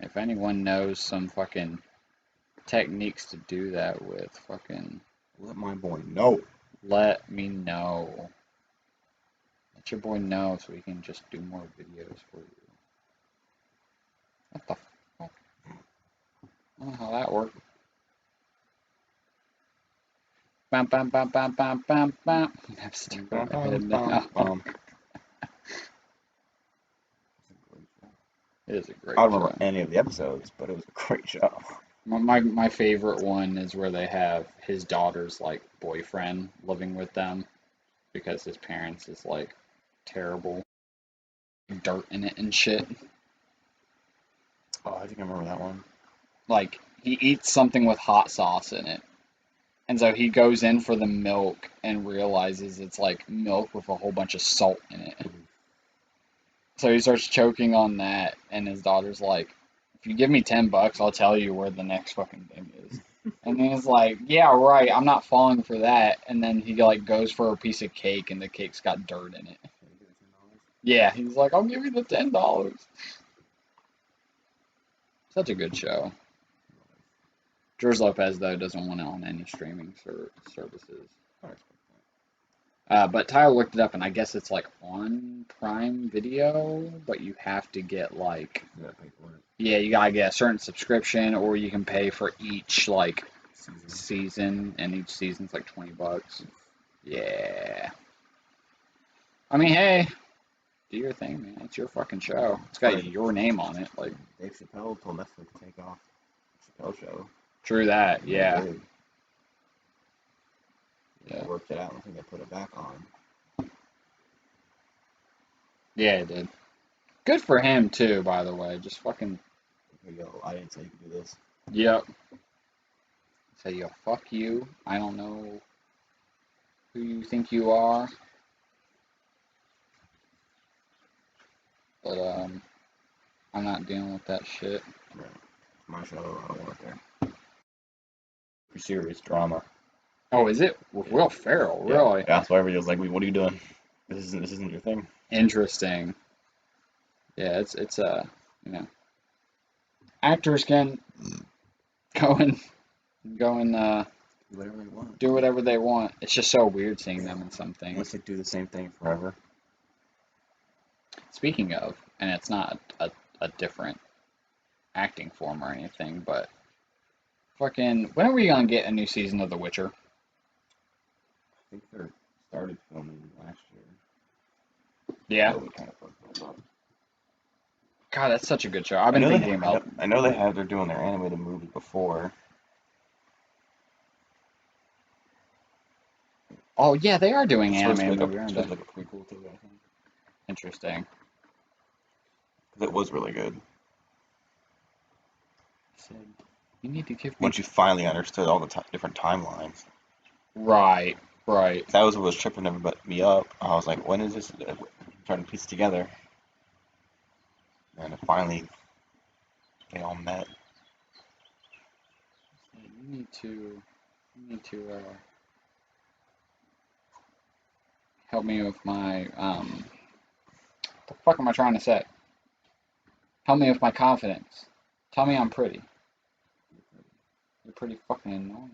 If anyone knows some fucking techniques to do that with, fucking Let my boy know. let me know. Let your boy know so we can just do more videos for you. What the fuck? I don't know how that worked. Bam, bam, bam, bam, bam, bam, bam. I'm stuck in my head now. It is a great I don't show. remember any of the episodes, but it was a great show. My favorite one is where they have his daughter's like boyfriend living with them because his parents is like terrible, dirt in it and shit. Oh, I think I remember that one. Like he eats something with hot sauce in it. And so he goes in for the milk and realizes it's like milk with a whole bunch of salt in it. So he starts choking on that, and his daughter's like, "If you give me $10, I'll tell you where the next fucking thing is." And then he's like, "Yeah, right. I'm not falling for that." And then he like goes for a piece of cake, and the cake's got dirt in it. Yeah, he's like, "I'll give you the $10." Such a good show. George Lopez though doesn't want it on any streaming services. But Tyler looked it up, and I guess it's like on Prime Video, but you have to get like, You gotta pay for it. yeah, you gotta get a certain subscription, or you can pay for each like season, and each season's like $20. Yeah. I mean, hey, do your thing, man. It's your fucking show. It's got your name on it. Like, Dave Chappelle told Netflix to take off Chappelle Show. true that. And they Yeah. did. Yeah. They worked it out. I think they put it back on. Yeah, it did. Good for him too, by the way. Just fucking. Here you go. I didn't say you could do this. Yep. Say, yo, fuck you. I don't know who you think you are. But I'm not dealing with that shit. Right. It's my show. I don't want it there. For serious drama. Oh, is it with Will Ferrell? Yeah. Really? Yeah. So everybody was like, "What are you doing? This isn't your thing." Interesting. Yeah, it's you know, actors can go and Do whatever they want. do whatever they want. It's just so weird seeing them in some Unless things. they do the same thing forever. Speaking of, and it's not a different acting form or anything, but fucking, when are we gonna get a new season of The Witcher? I think they started filming last year. Yeah. So we kind of fucked that up. God, that's such a good show. I've been thinking about. I know they had. They're doing their animated movie before. Oh yeah, they are doing It's supposed to anime be movie, aren't like they? a prequel to it, I think. Interesting. 'Cause it was really good. Said, you need to give me. Once you finally understood all the different timelines. Right, right. That was what was tripping me up. I was like, when is this? Trying to piece it together. And it finally, they all met. You need to help me with my the fuck am I trying to say? Help me with my confidence. Tell me I'm pretty. You're pretty fucking annoying.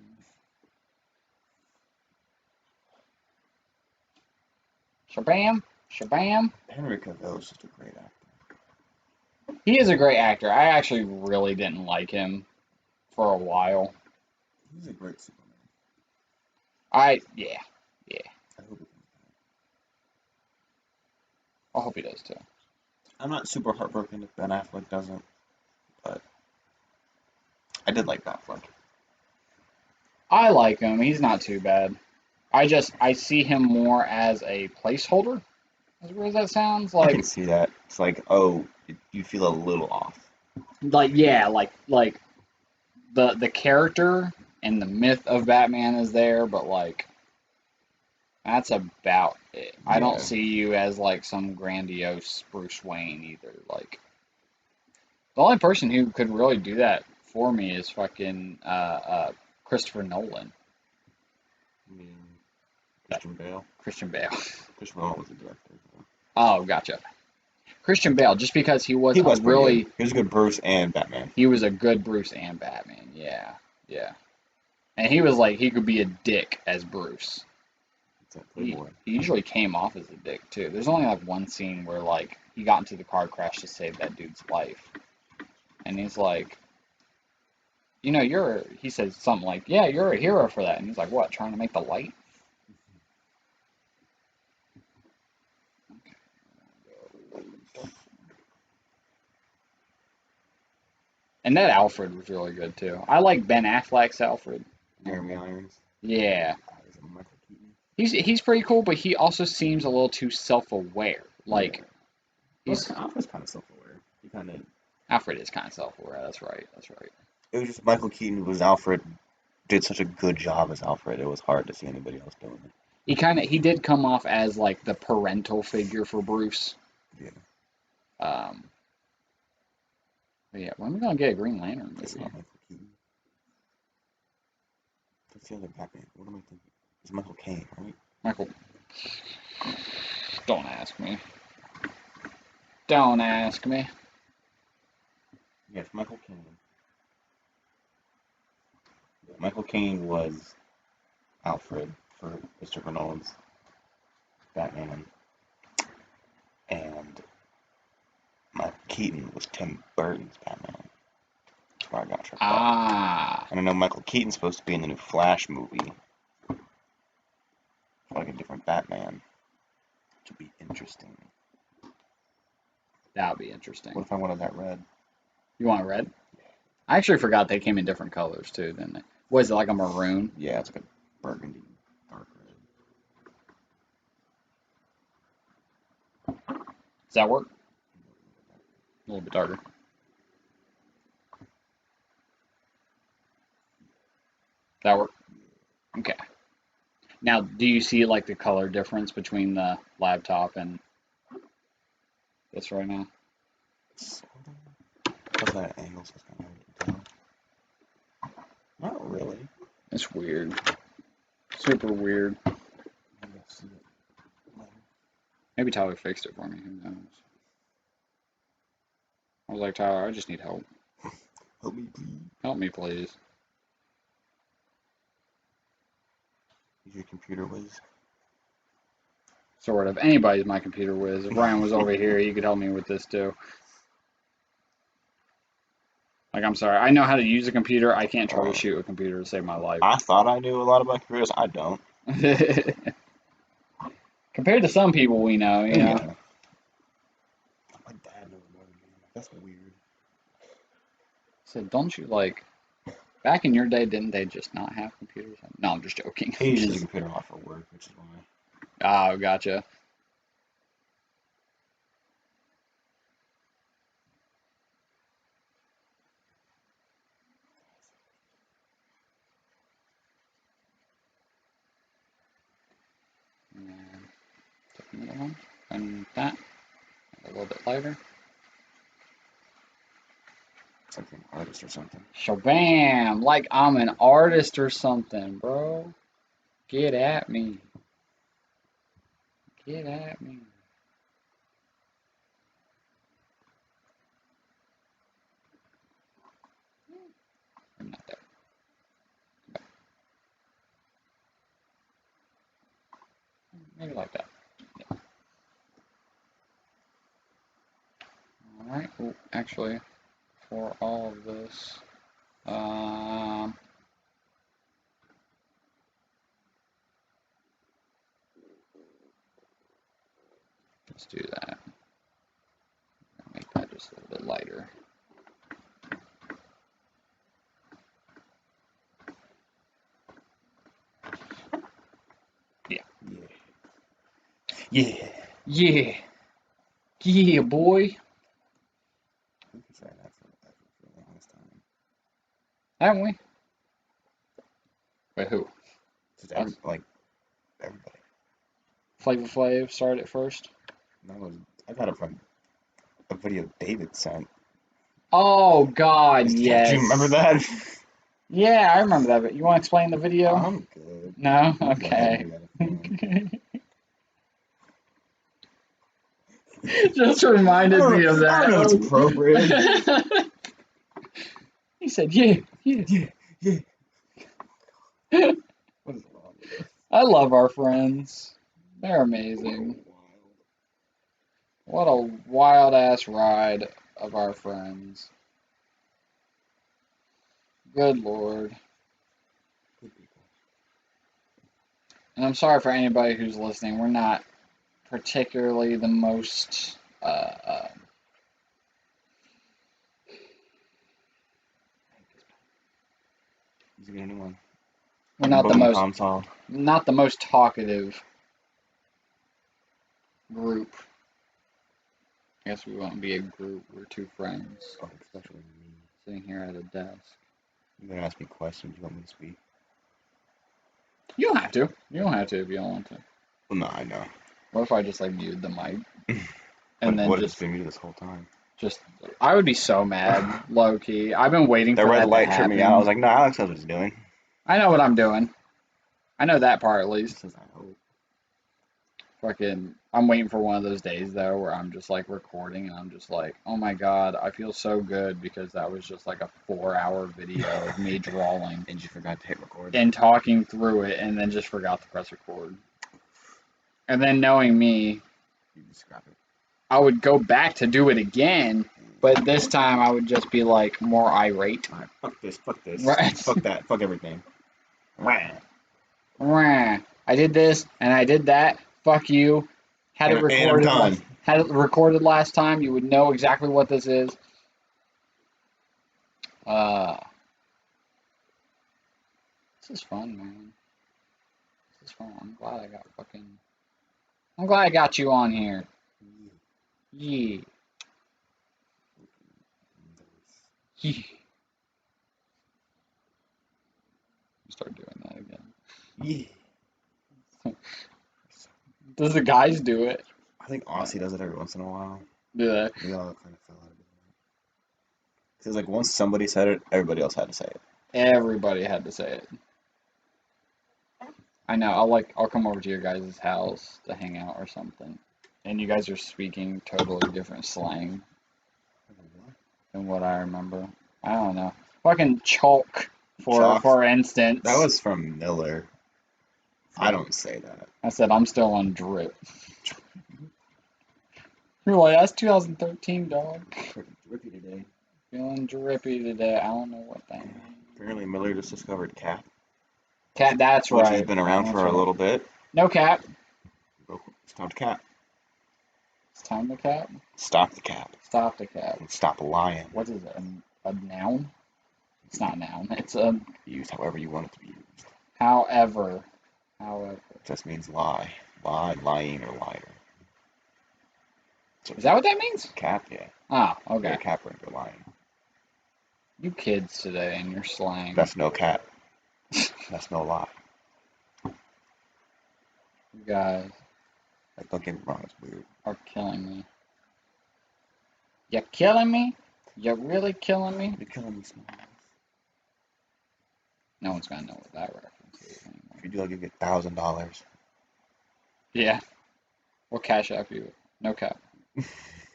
Shabam, shabam. Henry Cavill is just a great actor. He is a great actor. I actually really didn't like him for a while. He's a great Superman. Yeah, yeah. I hope he comes back. I hope he does too. I'm not super heartbroken if Ben Affleck doesn't, but I did like Affleck. I like him. He's not too bad. I see him more as a placeholder. As weird as that sounds, I can see that. It's like, oh, you feel a little off. yeah, like the character and the myth of Batman is there, but like that's about it. I don't Yeah. see you as like some grandiose Bruce Wayne either. Like the only person who could really do that for me is fucking Christopher Nolan. I mean, Christian Bale. Christian Bale. Christian Bale was a director. So. Oh, gotcha. Christian Bale, just because He was pretty good. really, He was a good Bruce and Batman. he was a good Bruce and Batman. Yeah, yeah. And he was like, he could be a dick as Bruce. It's that He, Playboy. he usually came off as a dick too. There's only like one scene where like he got into the car crash to save that dude's life, and he's like, he says something like, yeah, you're a hero for that, and he's like, what, trying to make the light? And that Alfred was really good too. I like Ben Affleck's Alfred. Jeremy Irons. Yeah, Is it Michael Keaton? he's pretty cool, but he also seems a little too self-aware. Like Yeah. he's Alfred's kind of self-aware. He kind of. Alfred is kind of self-aware. That's right. That's right. It was just Michael Keaton was Alfred. Did such a good job as Alfred. It was hard to see anybody else doing it. He did come off as like the parental figure for Bruce. Yeah. Um, but yeah, when are we gonna get a Green Lantern It's movie? not Michael Keaton. That's the other Batman. What am I thinking? It's Michael Caine, right? Michael, don't ask me. Don't ask me. Yeah, it's Michael Caine. Yeah, Michael Caine was Alfred for Christopher Nolan's Batman, and Michael Keaton was Tim Burton's Batman. That's where I got tripped up. Ah, And I know Michael Keaton's supposed to be in the new Flash movie, like a different Batman, which would be interesting. that would be interesting. What if I wanted that red? You want red? I actually forgot they came in different colors too, didn't they? Was it like a maroon? Yeah, it's like a burgundy, dark red. Does that work? A little bit darker. That work? Okay. Now, do you see like the color difference between the laptop and this right now? Sort of. Because that angle, so it's kind of hard to tell. Not really. It's weird. Super weird. Maybe I'll see it later. Maybe Tyler fixed it for me. Who knows? I was like, Tyler, I just need help. Help me, please. Help me, please. Use your computer whiz. Sort of. Anybody's my computer whiz. If Ryan was over here, he could help me with this too. Like, I'm sorry. I know how to use a computer. I can't troubleshoot a computer to save my life. I thought I knew a lot about computers. I don't. Compared to some people we know, you know. Yeah. My dad knows more than me. That's weird. So don't you like? Back in your day, didn't they just not have computers? No, I'm just joking. He uses a computer a lot for work, which is why. Oh, gotcha. And take another one. And that. A little bit lighter. It's like an artist or something. Shabam! Like I'm an artist or something, bro. Get at me. Get at me. I'm not there. Maybe like that. Yeah. Alright, actually, for all of this, let's do that. Make that just a little bit lighter. Yeah. Yeah. Yeah. Yeah, boy. We can say that for the longest time. Haven't we? Wait, who? Just everybody. Flavor Flav started it first? I got it from a video David sent. Oh, God, yes. Do you remember that? Yeah, I remember that. But you want to explain the video? I'm good. No? Go ahead Okay. and do that if Just reminded me of that. I don't know if it's appropriate. He said, yeah. Yeah. What is wrong with us? I love our friends. They're amazing. What a wild-ass ride of our friends. Good Lord. Good people. And I'm sorry for anybody who's listening. We're not particularly the most Is it anyone? we're not the most solved. not the most talkative group. I guess we won't be a group. We're two friends Oh, especially me. sitting here at a desk. You're gonna ask me questions. You want me to speak? You don't have to. You don't have to if you don't want to. Well, no, I know. What if I just like muted the mic and then What if just it's been muted this whole time? I would be so mad, low key. I've been waiting That for red that light to tripped me happen. out. I was like, no, Alex knows what he's doing. I know what I'm doing. I know that part at He least. says, I hope. Fucking, I'm waiting for one of those days though where I'm just like recording and I'm just like, oh my god, I feel so good because that was just like a 4-hour video of me drawing And you forgot to hit record. and talking through it and then just forgot to press record. And then knowing me, You just scrap it. I would go back to do it again, but this time I would just be like more irate. Alright, fuck this. Right. Fuck that, fuck everything. Rah. I did this and I did that. Fuck you. Had it And I'm recorded. done. Had it recorded last time. You would know exactly what this is. This is fun, man. This is fun. I'm glad I got you on here. Yeah. Yeah. Start doing that again. Yeah. Does the guys do it? I think Aussie does it every once in a while. Do they? We all kind of fell out of it. Because like once somebody said it, everybody else had to say it. Everybody had to say it. I know. I'll come over to your guys' house to hang out or something, and you guys are speaking totally different slang than what I remember. I don't know. Fucking chalk, for instance. That was from Miller. I don't say that. I said I'm still on drip. You're like, that's 2013, dog. Drippy today. Feeling drippy today. I don't know what that means. Apparently Miller just discovered Cap. Cap, that's Which right. has been around for a little bit. No cap. It's time to cap. It's time to cap. Stop the cap. Stop the cap. And stop lying. What is it? A noun? It's not a noun. It's a. Used however you want it to be used. However. It just means lie. Lying, or liar. So Is that what that means? Cap, yeah. Ah, okay. You're a cap or you're lying. You kids today and your slang. That's no cap. That's no lie. You guys Like, don't get me wrong, it's weird. are killing me. You're killing me? You're really killing me? You're killing me, Smiles. No one's gonna know what that reference is anymore. If you do, I'll give you $1,000. Yeah. We'll cash app you. No cap.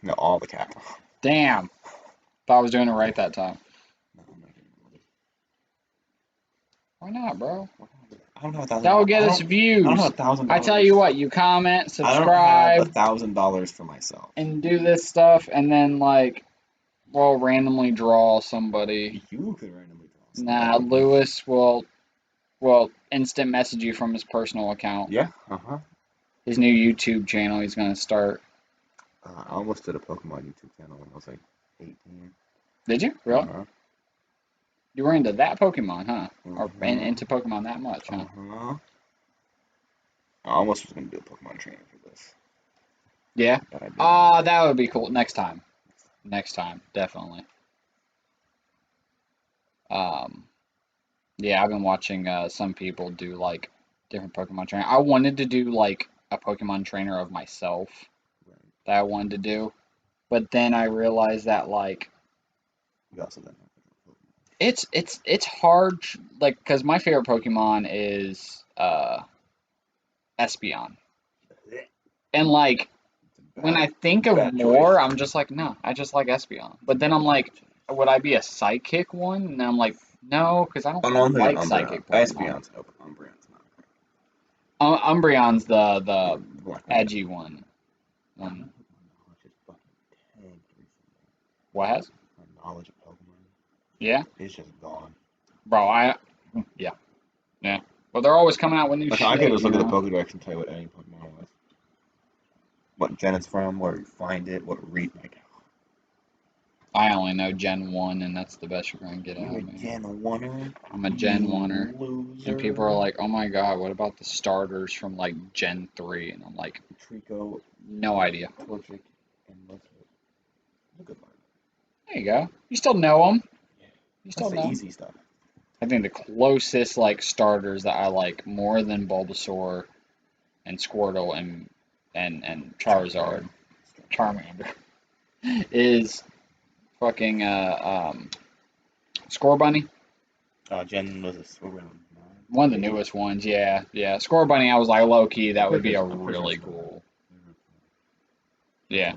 No, all the cap. Damn. Thought I was doing it right that time. No, I'm not getting money. Why not, bro? I don't have $1,000. That will get us views. I don't have $1,000. I tell you what, you comment, I don't have subscribe, $1,000 for myself. and do this stuff, and then like will randomly draw somebody. You could randomly draw Nah, somebody. Lewis will instant message you from his personal account. Yeah, uh-huh. His new YouTube channel he's gonna start. I almost did a Pokemon YouTube channel when I was like 18. Did you? Really? Uh-huh. You were into that Pokemon, huh? Or Uh-huh. into Pokemon that much, huh? Uh-huh. I almost was gonna do a Pokemon training for this, Yeah. but I didn't. Ah, that would be cool. Next time. Next time, definitely. Um, yeah, I've been watching some people do like different Pokemon training. I wanted to do like a Pokemon trainer of myself Right. that I wanted to do, but then I realized that like You also didn't have it's hard like because my favorite Pokemon is Espeon, Pokemon. and like It's a when bad, I think of bad choice. more, I'm just like no, I just like Espeon. But then I'm like, would I be a psychic one? And I'm like, no, because I Oh no, I'm don't thinking like Umbreon. psychic Pokemon. Espeon's open. Umbreon's not. Umbreon's The the black one, yeah. edgy one. My One knowledge is fucking tanked recently. what has? My knowledge of Pokemon Yeah, is just gone. bro. Yeah yeah. But they're always coming out with new Like I could shit, just you look at the know. Pokédex and tell you what any Pokemon was, what gen it's from, where you find it, what read. Like I only know Gen 1, and that's the best you're gonna get you're out a of me. Gen 1er, I'm a Gen you 1er. And people are loser. like, oh my god, what about the starters from like Gen 3? And I'm like, Trico, no idea. Torchic, and Mustard. Look at that. There you go. You still know them. Yeah, You that's still the know 'em. easy stuff. I think the closest like starters that I like more than Bulbasaur and Squirtle and Charizard. Charizard, Charmander, is fucking Scorbunny. Gen was a around 9, One of the 8. newest ones, yeah, yeah. Scorbunny, I was like low key, that would be a I'm pretty sure really it's gone. cool. Yeah.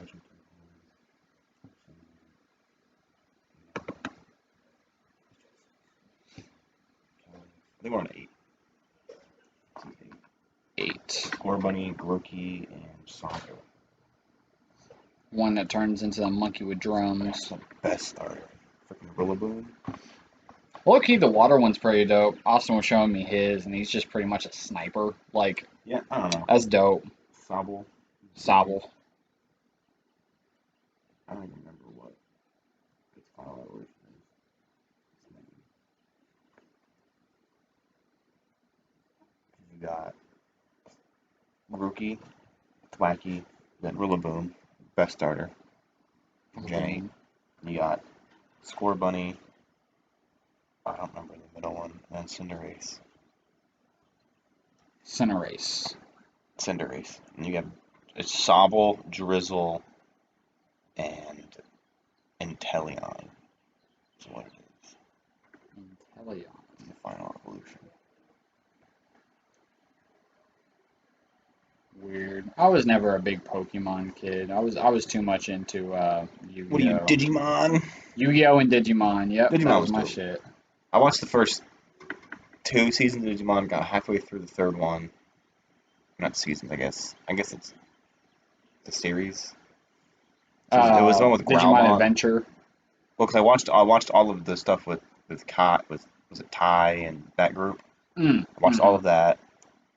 I think we're on 8. This is 8. 8. Scorbunny, Grookey, and Soccer. One that turns into the monkey with That's drums. the best starter. Freaking Rillaboom. Low key, the water one's pretty dope. Austin was showing me his, and he's just pretty much a sniper. Like, Yeah, I don't know. that's dope. Sobble. Sobble. I don't even remember what its final evolution is. You got Grookey, Thwacky, then Rillaboom, best starter from Gen 8. You got Scorbunny, I don't remember the middle one, and then Cinderace. Cinderace. Cinderace. And you got it's Sobble, Drizzle, and Inteleon. Is what it is. Inteleon. In the final evolution. Weird. I was never a big Pokemon kid. I was too much into What are you, Yu-Gi-Oh. Digimon? Yu-Gi-Oh and Digimon. Yep, that Digimon was was my dope. shit. I watched the first 2 seasons of Digimon, got halfway through the third one. Not seasons, I guess. I guess it's the series. It was the one with Digimon Growlmon. Adventure. Well, because I watched all of the stuff with Kai, with was it Ty and that group. I watched all Mm-hmm. of that.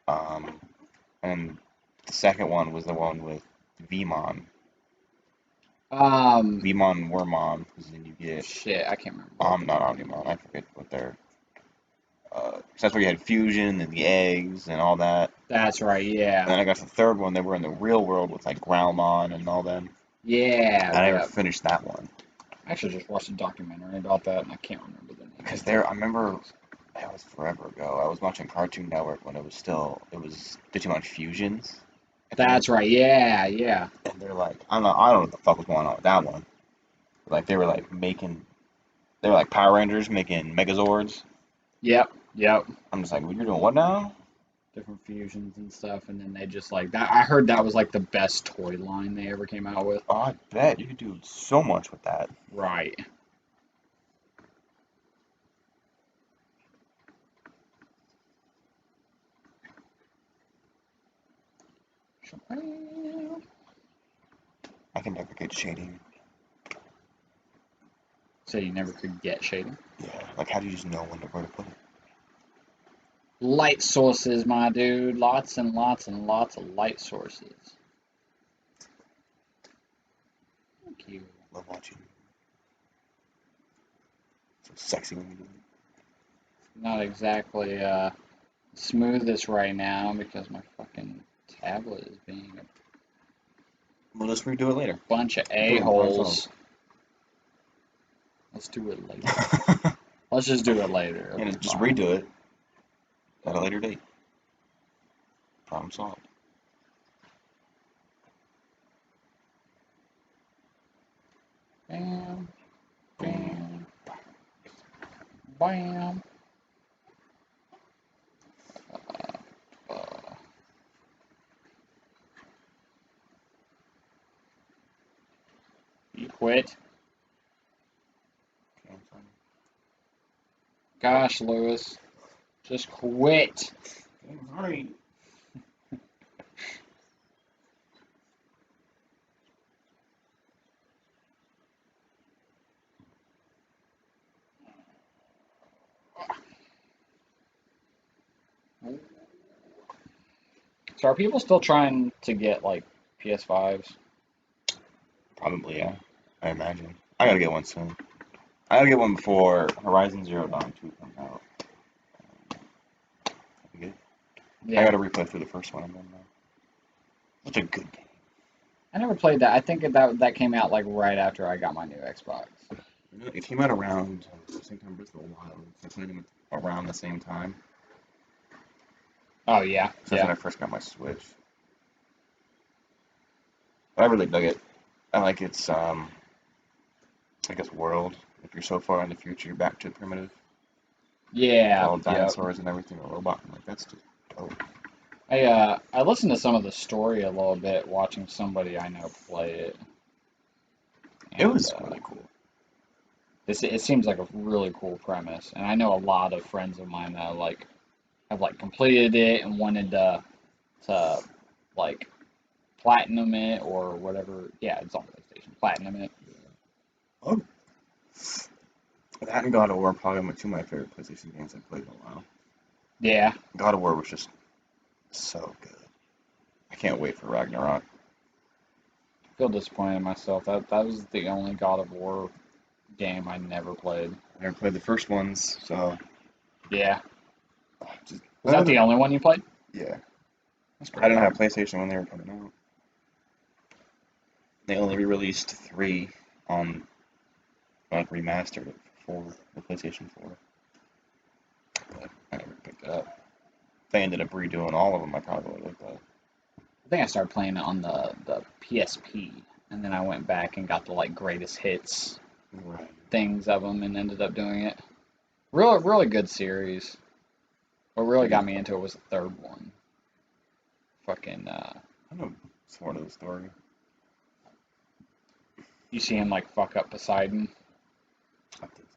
Um, and the second one was the one with Vmon. Um, Vmon and Wormmon, because then you get shit, I can't remember what the Not fucking name Omnimon. was. I forget what they're. 'Cause that's where you had fusion and the eggs and all that. That's right. And Yeah. then I got the third one. They were in the real world with like Growlmon and all them. Yeah. I never Yeah. finished that one I actually just watched a documentary about that, and I can't remember the name because of it. I remember that was forever ago. I was watching Cartoon Network when it was Digimon Fusions, I think. That's right. Yeah. Yeah. And they're like, I don't know what the fuck was going on with that one. Like they were like Power Rangers making Megazords. Yep. Yep. I'm just like, well, you're doing what now? Different fusions and stuff, and then they just like that. I heard that was like the best toy line they ever came out with. Oh, I bet you could do so much with that. Right. I can never get shading. So you never could get shading. Yeah, like how do you just know where to put it? Light sources, my dude. Lots and lots and lots of light sources. Thank you. Love watching. So sexy when you do it. Not exactly smoothest right now because my fucking tablet is being a We'll just redo it later. bunch of Boom, problem solved. a-holes. Let's do it later. Let's just do it later. It'll And be just fine. redo it at a later date. Problem solved. Bam, Boom. bam, bam. Uh, you quit? Okay, I'm sorry. Gosh, Lewis. Just quit. Okay, I'm sorry. So are people still trying to get like PS5s? Probably, yeah. I imagine. I gotta get one soon. I gotta get one before Horizon Zero Dawn 2 comes out. Good. I Yeah. gotta replay through the first one and then such a good game. I never played that. I think that came out like right after I got my new Xbox. You know, it came out around the same time Breath of the Wild. I played them around the same time. Oh yeah, So that's when I first got my Switch. But I really dug it. I like its I guess world. If you're so far in the future, you're back to primitive. yeah, All yep. dinosaurs and everything, a robot. I'm like, that's just dope. I listened to some of the story a little bit watching somebody I know play it. It And was really cool. it seems like a really cool premise. And I know a lot of friends of mine that have like completed it and wanted to like platinum it or whatever. Yeah, it's on PlayStation. Platinum it. Oh, that and God of War are probably two of my favorite PlayStation games I've played in a while. Yeah. God of War was just so good. I can't wait for Ragnarok. I feel disappointed in myself. That was the only God of War game I never played. I never played the first ones, so Yeah. just, Was that the only one you played? yeah. That's I pretty didn't cool. have PlayStation when they were coming out. They only re-released 3 on like remastered it for the PlayStation 4, but I never picked it up. If they ended up redoing all of them, I probably would have. But I think I started playing it on the PSP, and then I went back and got the like greatest hits right. things of them and ended up doing it. Really good series. What really got me into it was the third one. Fucking I know sort of the story. you see him like fuck up Poseidon. I think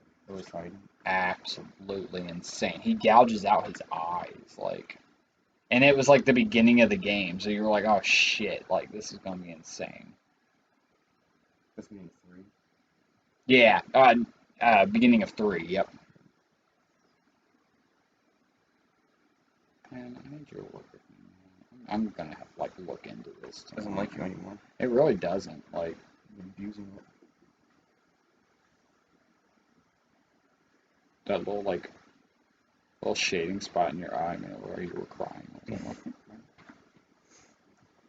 It so. was absolutely insane. He gouges out his eyes like, and it was like the beginning of the game, so you were like, oh shit, like this is gonna be insane. That's me 3. Yeah, beginning of 3. Yep. Man, I need you to work with me. I'm gonna have to like look into this Doesn't tonight. like you anymore. It really doesn't. Like You're abusing it. that little shading spot in your eye, man, where you were crying.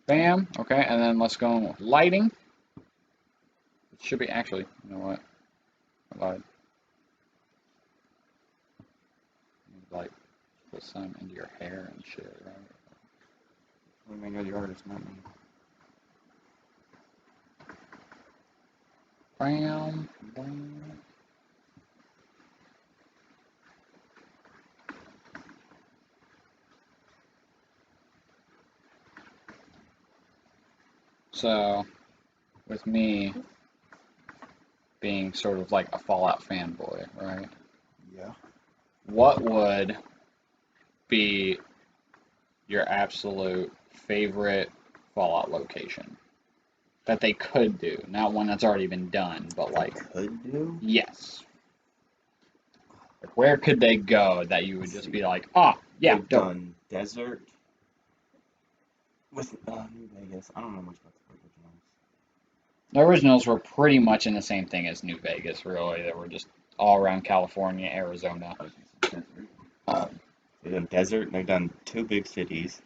Bam. Okay, and then let's go with lighting. It should be actually. You know what? I lied. Like put some into your hair and shit, right? I mean, you're the artist, not me. Bam. Bam. So, with me being sort of like a Fallout fanboy, right? Yeah. What would be your absolute favorite Fallout location? that they could do, not one that's already been done, but They like, could do. yes. Like, where could they go that you would Let's just see. be like, ah, yeah, They've dope. done desert with New Vegas. I don't know much about the originals. The originals were pretty much in the same thing as New Vegas, really. They were just all around California, Arizona. They've done desert. And they've done two big cities.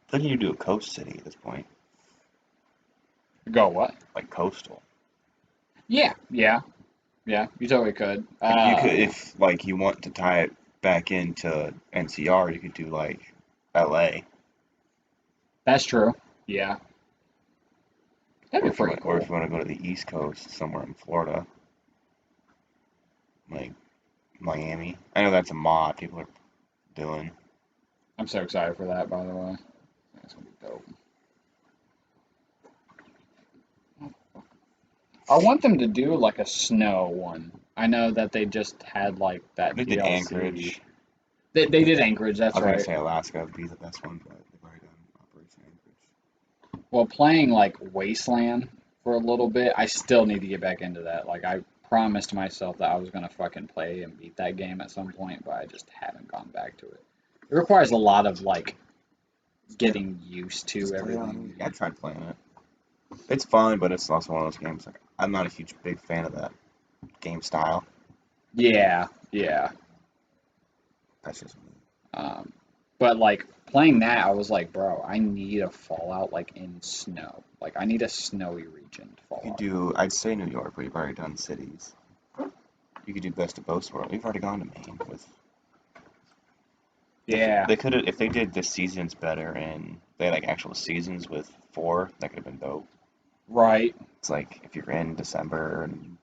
I think you do a coast city at this point, Go what? like coastal. Yeah, yeah, yeah. You totally could. Like you could, if like you want to tie it back into NCR, you could do like LA. That's true. Yeah, that'd be pretty Or cool. if you want to go to the East Coast, somewhere in Florida, like Miami. I know that's a mod people are doing. I'm so excited for that, by the way. That's gonna be dope. I want them to do like a snow one. I know that they just had like that They did DLC. Anchorage. They did Anchorage, I that's was gonna right. say Alaska would be the best one, but they've already done Operation Anchorage. Well, playing like Wasteland for a little bit, I still need to get back into that. Like I promised myself that I was gonna fucking play and beat that game at some point, but I just haven't gone back to it. It requires a lot of like getting used to Just play it on. everything. I tried playing it. It's fun, but it's also one of those games like I'm not a huge big fan of that game style. Yeah, yeah. That's just me. Um, but like playing that, I was like, bro, I need a Fallout like in snow. Like I need a snowy region to You could Fallout. do, I'd say New York, but you've already done cities. You could do Best of Both Worlds. We've already gone to Maine with. Yeah, They could have, if they did the seasons better and they had like actual seasons with four, that could have been dope. right. It's like if you're in December and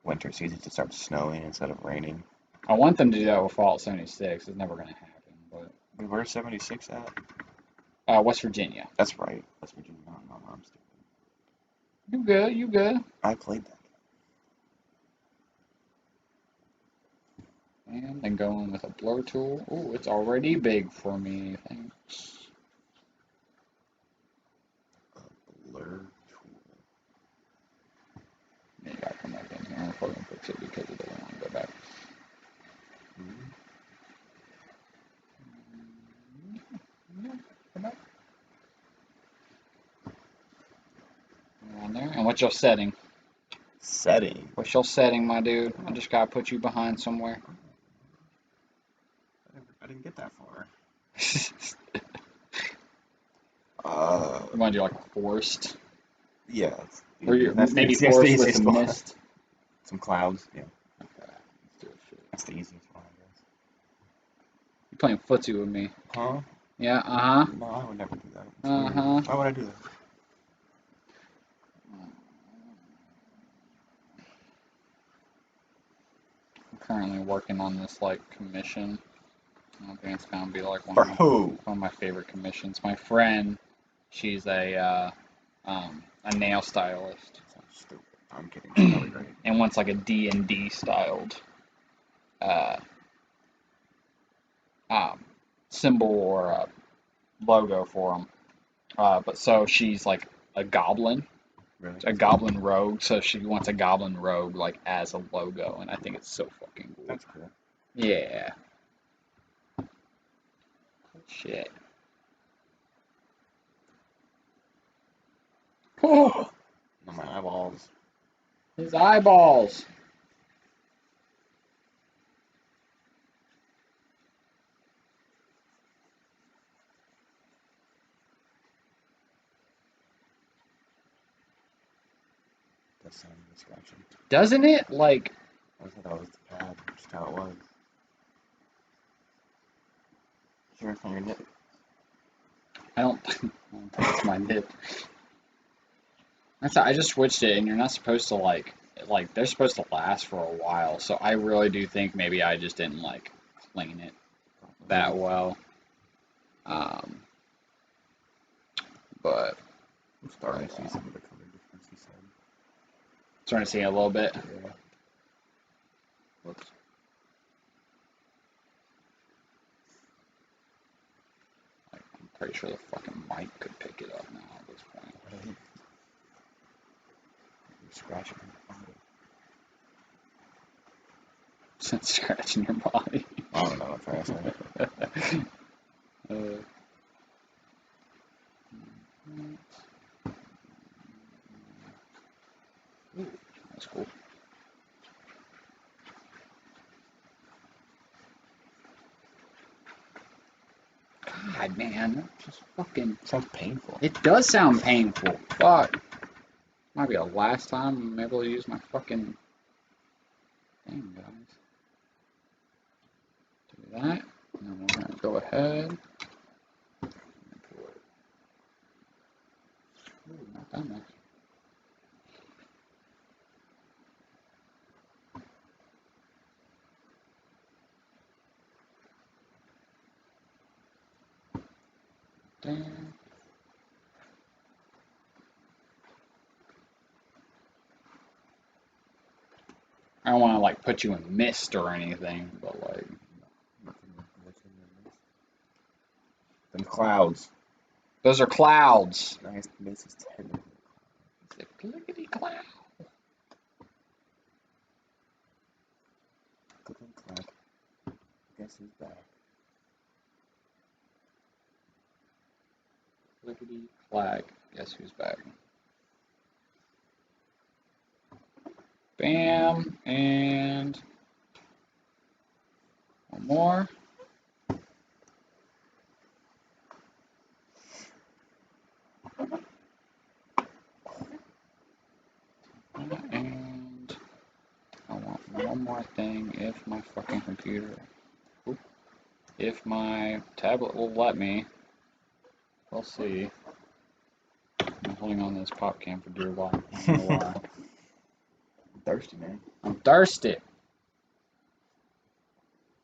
winter season, it starts snowing instead of raining. I want them to do that with Fallout 76. It's never gonna happen, but Wait, where's 76 at? West Virginia. That's right. West Virginia. No, no, no, I'm stupid. You good? You good? I played that. And then going with a blur tool. Ooh, it's already big for me. Thanks. Blur Yeah, you gotta come back in here. I'm fucking fix it because it doesn't want to go back. tool. Come back. Come on there. And what's your setting? Setting. What's your setting, my dude? I just gotta put you behind somewhere. I didn't get that far. You want to do like forced? Yeah. Or you That's maybe that's the forced with the easiest one. mist? Some clouds. Yeah. Okay, let's do it. Shit. That's the easiest one, I guess. You playing footsie with me? Huh? Yeah, uh-huh. No, I would never do that. It's weird. Uh-huh. Why would I do that? I'm currently working on this like commission. I think it's gonna be like For who? one of my favorite commissions. My friend, she's a nail stylist, Sounds stupid. I'm kidding. It's probably great. and wants like a D&D styled uh, um, symbol or a logo for them. But so she's like a goblin, Really? a goblin rogue. So she wants a goblin rogue like as a logo, and I think it's so fucking cool. That's cool. Yeah. Shit. Oh, No, my eyeballs. his eyeballs. That sounded scratching. Doesn't it? Like, I thought that was the pad. Just how it was. Sure, it's on your nip. I don't think it's my nip. I just switched it, and you're not supposed to like they're supposed to last for a while. So I really do think maybe I just didn't like clean it that well. Um, but I'm starting to see some of the color difference, he said. starting to see it a little bit. Yeah. Whoops. Like, I'm pretty sure the fucking mic could pick it up now at this point. Right. scratching your body. Since scratching your body. I don't know what I'm trying to say. Ooh, that's cool. God, man, that just fucking. Sounds painful. It does sound painful. Fuck. Might be the last time I'm able to use my fucking thing, guys. Do that. And then we're gonna go ahead. Ooh, not that much. Damn. I don't want to like put you in mist or anything, but like Them clouds. those are clouds. Nice mist is technically. It's a clickety cloud. Click and clack. Guess who's back? Clickety clack. Guess who's back? Bam, and one more. And I want one more thing if my fucking computer, if my tablet will let me. We'll see. I'm holding on to this pop can for dear life. I don't know why. I'm thirsty, man. I'm thirsty.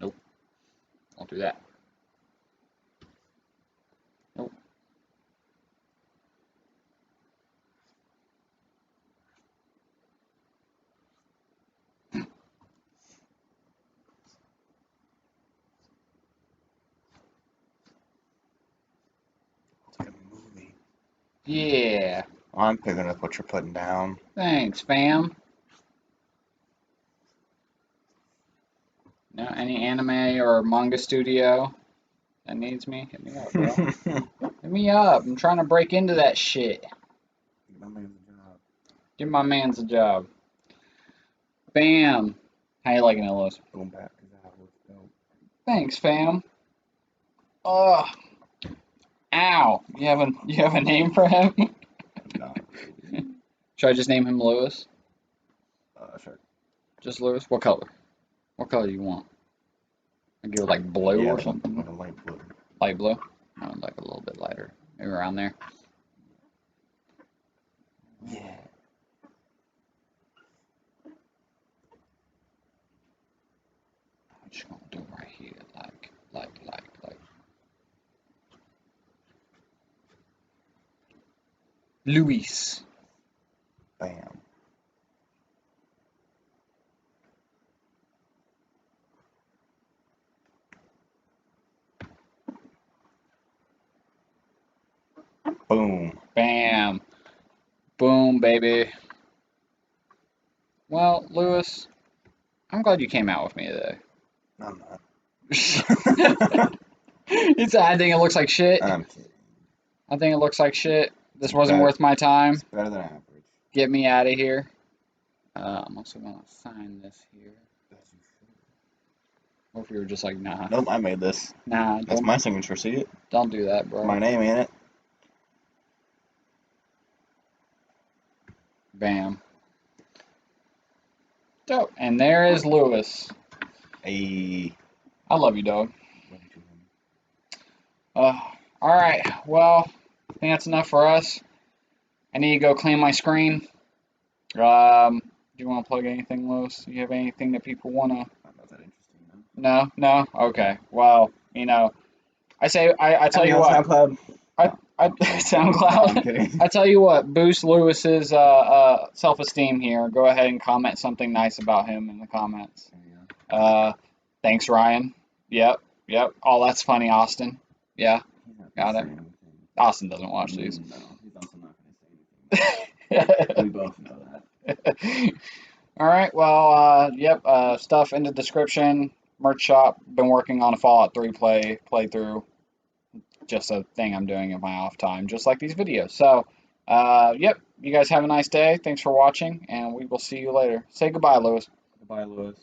Nope. Don't do that. Nope. It's like a movie. Yeah. I'm picking up what you're putting down. Thanks, fam. No, any anime or manga studio that needs me? Hit me up, bro. Hit me up. I'm trying to break into that shit. My man's a job. Give my man's a job. Bam. How you liking it, Lois? Going back to that was dope. Thanks, fam. Ugh. Ow. You have a name for him? No. Should I just name him Lewis? Sure. Just Lewis? What color? What color do you want? I give it like blue Yeah, or something? like a light blue. Light blue? I would like a little bit lighter. Maybe around there. Yeah. I'm just gonna do it right here. Like. Luis. Bam. Boom. Bam. Boom, baby. Well, Lewis, I'm glad you came out with me today. I'm not. I think it looks like shit. I'm kidding. I think it looks like shit. This It's wasn't better- worth my time. It's better than average. Get me out of here. I'm also gonna sign this here. Or if you were just like, nah. Nope, I made this. Nah, That's my signature. See it? don't do that, bro. My name in it. Bam. Dope. And there is Lewis. A. I love you, dog. Alright, well, I think that's enough for us. I need to go clean my screen. Do you want to plug anything, Lewis? Do you have anything that people want to... Not that interesting, No? No? Okay. Well, I tell you what. SoundCloud. SoundCloud. No, I'm kidding. I tell you what, boost Lewis's self-esteem here. Go ahead and comment something nice about him in the comments. Thanks, Ryan. Yep. Oh, that's funny, Austin. Yeah, got it. Austin doesn't watch these. No, he's also not going to say anything. We both know that. All right. Well, yep. Stuff in the description. Merch shop. Been working on a Fallout 3 playthrough. Just a thing I'm doing in my off time, just like these videos. So, yep. You guys have a nice day. Thanks for watching, and we will see you later. Say goodbye, Lewis. Goodbye, Lewis.